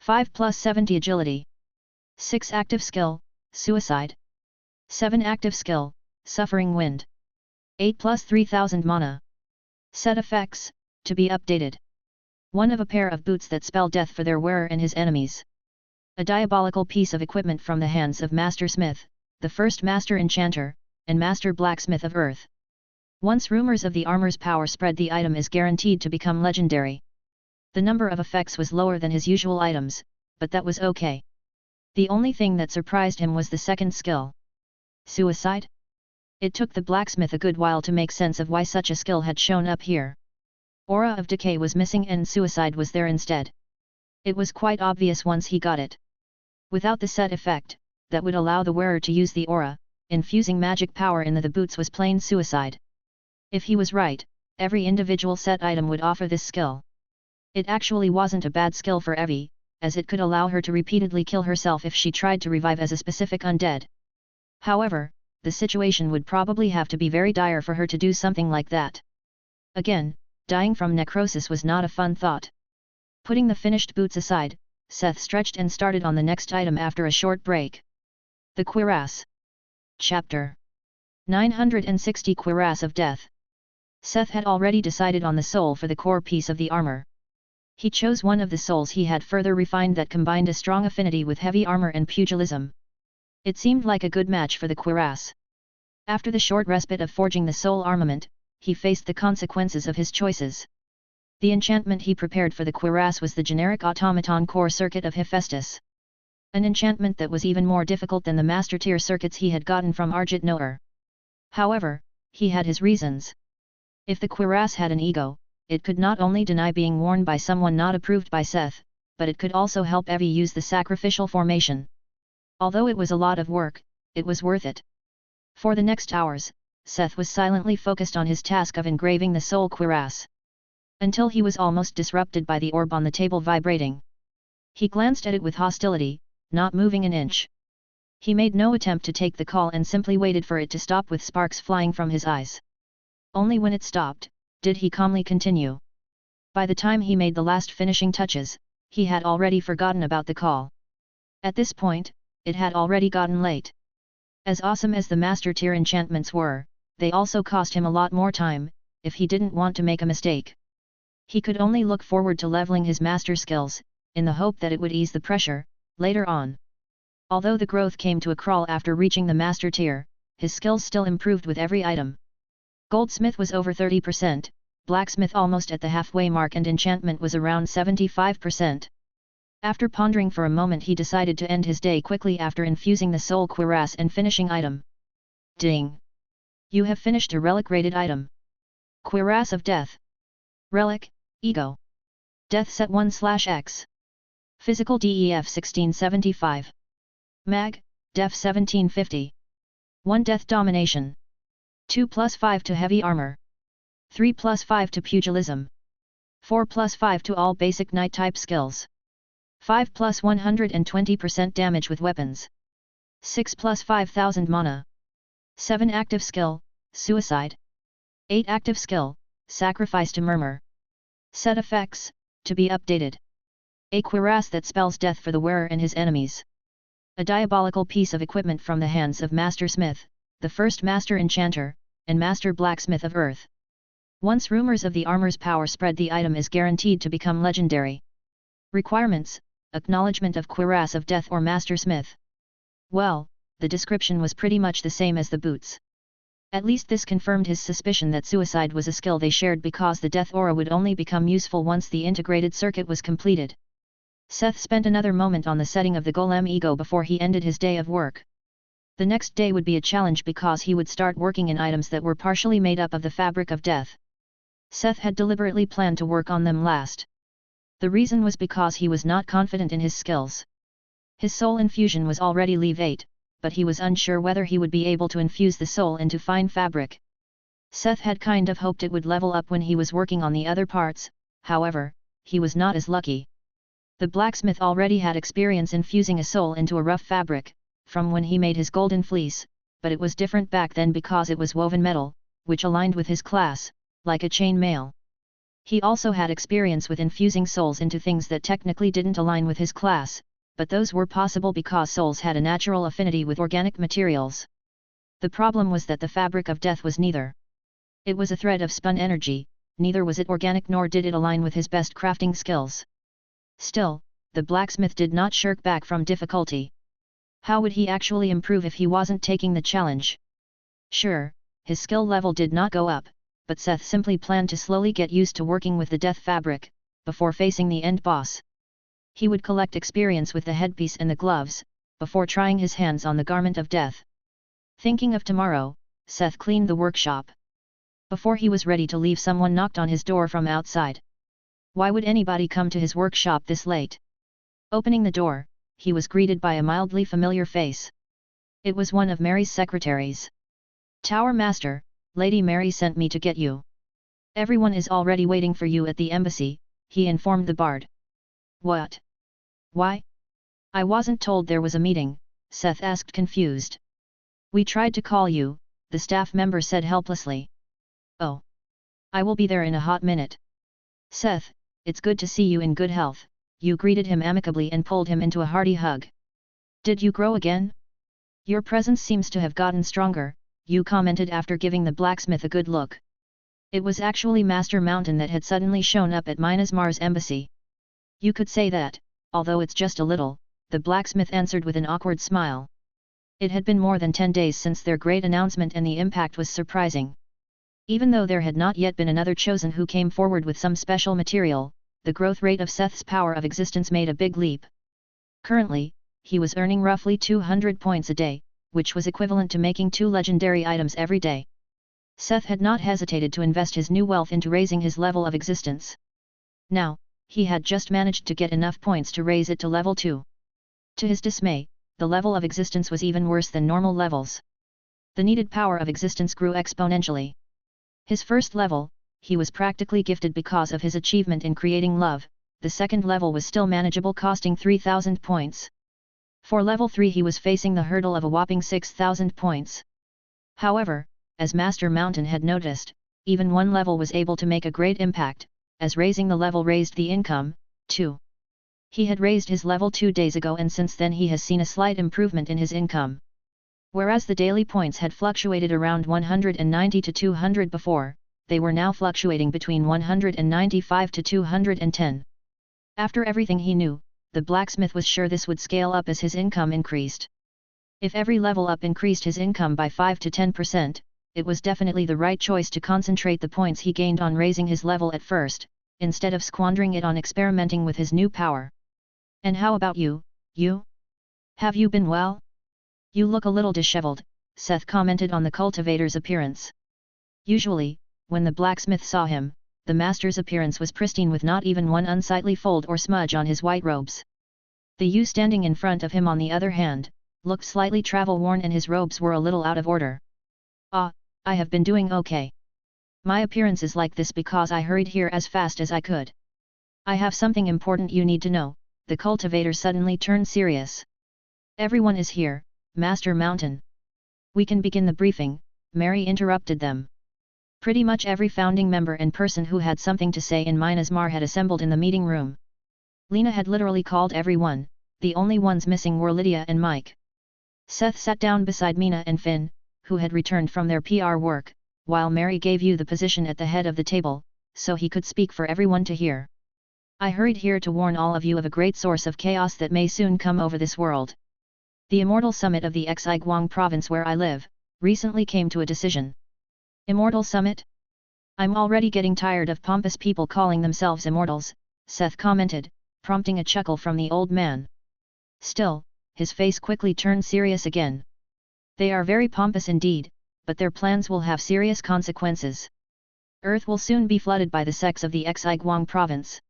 5 plus 70 Agility. 6 Active Skill, Suicide. 7 Active Skill, Suffering Wind. 8 plus 3000 Mana. Set effects, to be updated. 1 of a pair of boots that spell death for their wearer and his enemies. A diabolical piece of equipment from the hands of Master Smith, the first Master Enchanter, and Master Blacksmith of Earth. Once rumors of the armor's power spread, the item is guaranteed to become legendary. The number of effects was lower than his usual items, but that was okay. The only thing that surprised him was the second skill. Suicide? It took the blacksmith a good while to make sense of why such a skill had shown up here. Aura of Decay was missing and Suicide was there instead. It was quite obvious once he got it. Without the set effect, that would allow the wearer to use the aura, infusing magic power in the boots was plain Suicide. If he was right, every individual set item would offer this skill. It actually wasn't a bad skill for Evie, as it could allow her to repeatedly kill herself if she tried to revive as a specific undead. However, the situation would probably have to be very dire for her to do something like that. Again, dying from necrosis was not a fun thought. Putting the finished boots aside, Seth stretched and started on the next item after a short break. The Cuirass. Chapter 960 Cuirass of Death. Seth had already decided on the soul for the core piece of the armor. He chose one of the souls he had further refined that combined a strong affinity with heavy armor and pugilism. It seemed like a good match for the Cuirass. After the short respite of forging the soul armament, he faced the consequences of his choices. The enchantment he prepared for the Cuirass was the generic automaton core circuit of Hephaestus. An enchantment that was even more difficult than the master tier circuits he had gotten from Arjit Noer. However, he had his reasons. If the Cuirass had an ego, it could not only deny being worn by someone not approved by Seth, but it could also help Evie use the sacrificial formation. Although it was a lot of work, it was worth it. For the next hours, Seth was silently focused on his task of engraving the soul Cuirass. Until he was almost disrupted by the orb on the table vibrating. He glanced at it with hostility, not moving an inch. He made no attempt to take the call and simply waited for it to stop with sparks flying from his eyes. Only when it stopped, did he calmly continue. By the time he made the last finishing touches, he had already forgotten about the call. At this point, it had already gotten late. As awesome as the master tier enchantments were, they also cost him a lot more time, if he didn't want to make a mistake. He could only look forward to leveling his master skills, in the hope that it would ease the pressure, later on. Although the growth came to a crawl after reaching the master tier, his skills still improved with every item. Goldsmith was over 30%, Blacksmith almost at the halfway mark, and enchantment was around 75%. After pondering for a moment, he decided to end his day quickly after infusing the soul Cuirass and finishing item. Ding! You have finished a relic rated item. Cuirass of Death. Relic, Ego. Death set 1/X. Physical DEF 1675. Mag, Def 1750. 1 Death Domination. 2 plus 5 to Heavy Armor. 3 plus 5 to Pugilism. 4 plus 5 to all basic Knight type skills. 5 plus 120% damage with weapons. 6 plus 5000 mana. 7 active skill, Suicide. 8 active skill, Sacrifice to Murmur. Set effects, to be updated. A cuirass that spells death for the wearer and his enemies. A diabolical piece of equipment from the hands of Master Smith, the first Master Enchanter, and Master Blacksmith of Earth. Once rumors of the armor's power spread, the item is guaranteed to become legendary. Requirements: acknowledgement of Cuirass of Death or Master Smith. Well, the description was pretty much the same as the boots. At least this confirmed his suspicion that Suicide was a skill they shared, because the death aura would only become useful once the integrated circuit was completed. Seth spent another moment on the setting of the Golem Ego before he ended his day of work. The next day would be a challenge, because he would start working in items that were partially made up of the fabric of death. Seth had deliberately planned to work on them last. The reason was because he was not confident in his skills. His soul infusion was already level 8, but he was unsure whether he would be able to infuse the soul into fine fabric. Seth had kind of hoped it would level up when he was working on the other parts, however, he was not as lucky. The blacksmith already had experience in fusing a soul into a rough fabric, from when he made his golden fleece, but it was different back then because it was woven metal, which aligned with his class, like a chain mail. He also had experience with infusing souls into things that technically didn't align with his class, but those were possible because souls had a natural affinity with organic materials. The problem was that the fabric of death was neither. It was a thread of spun energy, neither was it organic nor did it align with his best crafting skills. Still, the blacksmith did not shirk back from difficulty. How would he actually improve if he wasn't taking the challenge? Sure, his skill level did not go up, but Seth simply planned to slowly get used to working with the death fabric, before facing the end boss. He would collect experience with the headpiece and the gloves, before trying his hands on the garment of death. Thinking of tomorrow, Seth cleaned the workshop. Before he was ready to leave, someone knocked on his door from outside. Why would anybody come to his workshop this late? Opening the door, he was greeted by a mildly familiar face. It was one of Mary's secretaries. "Tower Master, Lady Mary sent me to get you. Everyone is already waiting for you at the embassy," he informed the bard. "What? Why? I wasn't told there was a meeting," Seth asked, confused. "We tried to call you," the staff member said helplessly. "Oh. I will be there in a hot minute." "Seth, it's good to see you in good health," you greeted him amicably and pulled him into a hearty hug. "Did you grow again? Your presence seems to have gotten stronger," you commented after giving the blacksmith a good look. It was actually Master Mountain that had suddenly shown up at Myanmar's embassy. "You could say that, although it's just a little," the blacksmith answered with an awkward smile. It had been more than 10 days since their great announcement and the impact was surprising. Even though there had not yet been another chosen who came forward with some special material, the growth rate of Seth's power of existence made a big leap. Currently, he was earning roughly 200 points a day, which was equivalent to making 2 legendary items every day. Seth had not hesitated to invest his new wealth into raising his level of existence. Now, he had just managed to get enough points to raise it to level 2. To his dismay, the level of existence was even worse than normal levels. The needed power of existence grew exponentially. His first level, he was practically gifted because of his achievement in creating love. The second level was still manageable, costing 3,000 points. For level 3 he was facing the hurdle of a whopping 6,000 points. However, as Master Mountain had noticed, even one level was able to make a great impact, as raising the level raised the income, too. He had raised his level 2 days ago and since then he has seen a slight improvement in his income. Whereas the daily points had fluctuated around 190 to 200 before, they were now fluctuating between 195 to 210. After everything he knew, the blacksmith was sure this would scale up as his income increased. If every level up increased his income by 5 to 10%, it was definitely the right choice to concentrate the points he gained on raising his level at first, instead of squandering it on experimenting with his new power. "And how about you, you? Have you been well? You look a little disheveled," Seth commented on the cultivator's appearance. Usually, when the blacksmith saw him, the master's appearance was pristine with not even one unsightly fold or smudge on his white robes. The youth standing in front of him, on the other hand, looked slightly travel-worn and his robes were a little out of order. "Ah, I have been doing okay. My appearance is like this because I hurried here as fast as I could. I have something important you need to know." The cultivator suddenly turned serious. "Everyone is here, Master Mountain. We can begin the briefing," Mary interrupted them. Pretty much every founding member and person who had something to say in Myanmar had assembled in the meeting room. Lena had literally called everyone, the only ones missing were Lydia and Mike. Seth sat down beside Mina and Finn, who had returned from their PR work, while Mary gave you the position at the head of the table, so he could speak for everyone to hear. "I hurried here to warn all of you of a great source of chaos that may soon come over this world. The Immortal Summit of the Xi Guang province where I live, recently came to a decision." "Immortal Summit? I'm already getting tired of pompous people calling themselves immortals," Seth commented, prompting a chuckle from the old man. Still, his face quickly turned serious again. "They are very pompous indeed, but their plans will have serious consequences. Earth will soon be flooded by the sects of the Xi Guang province.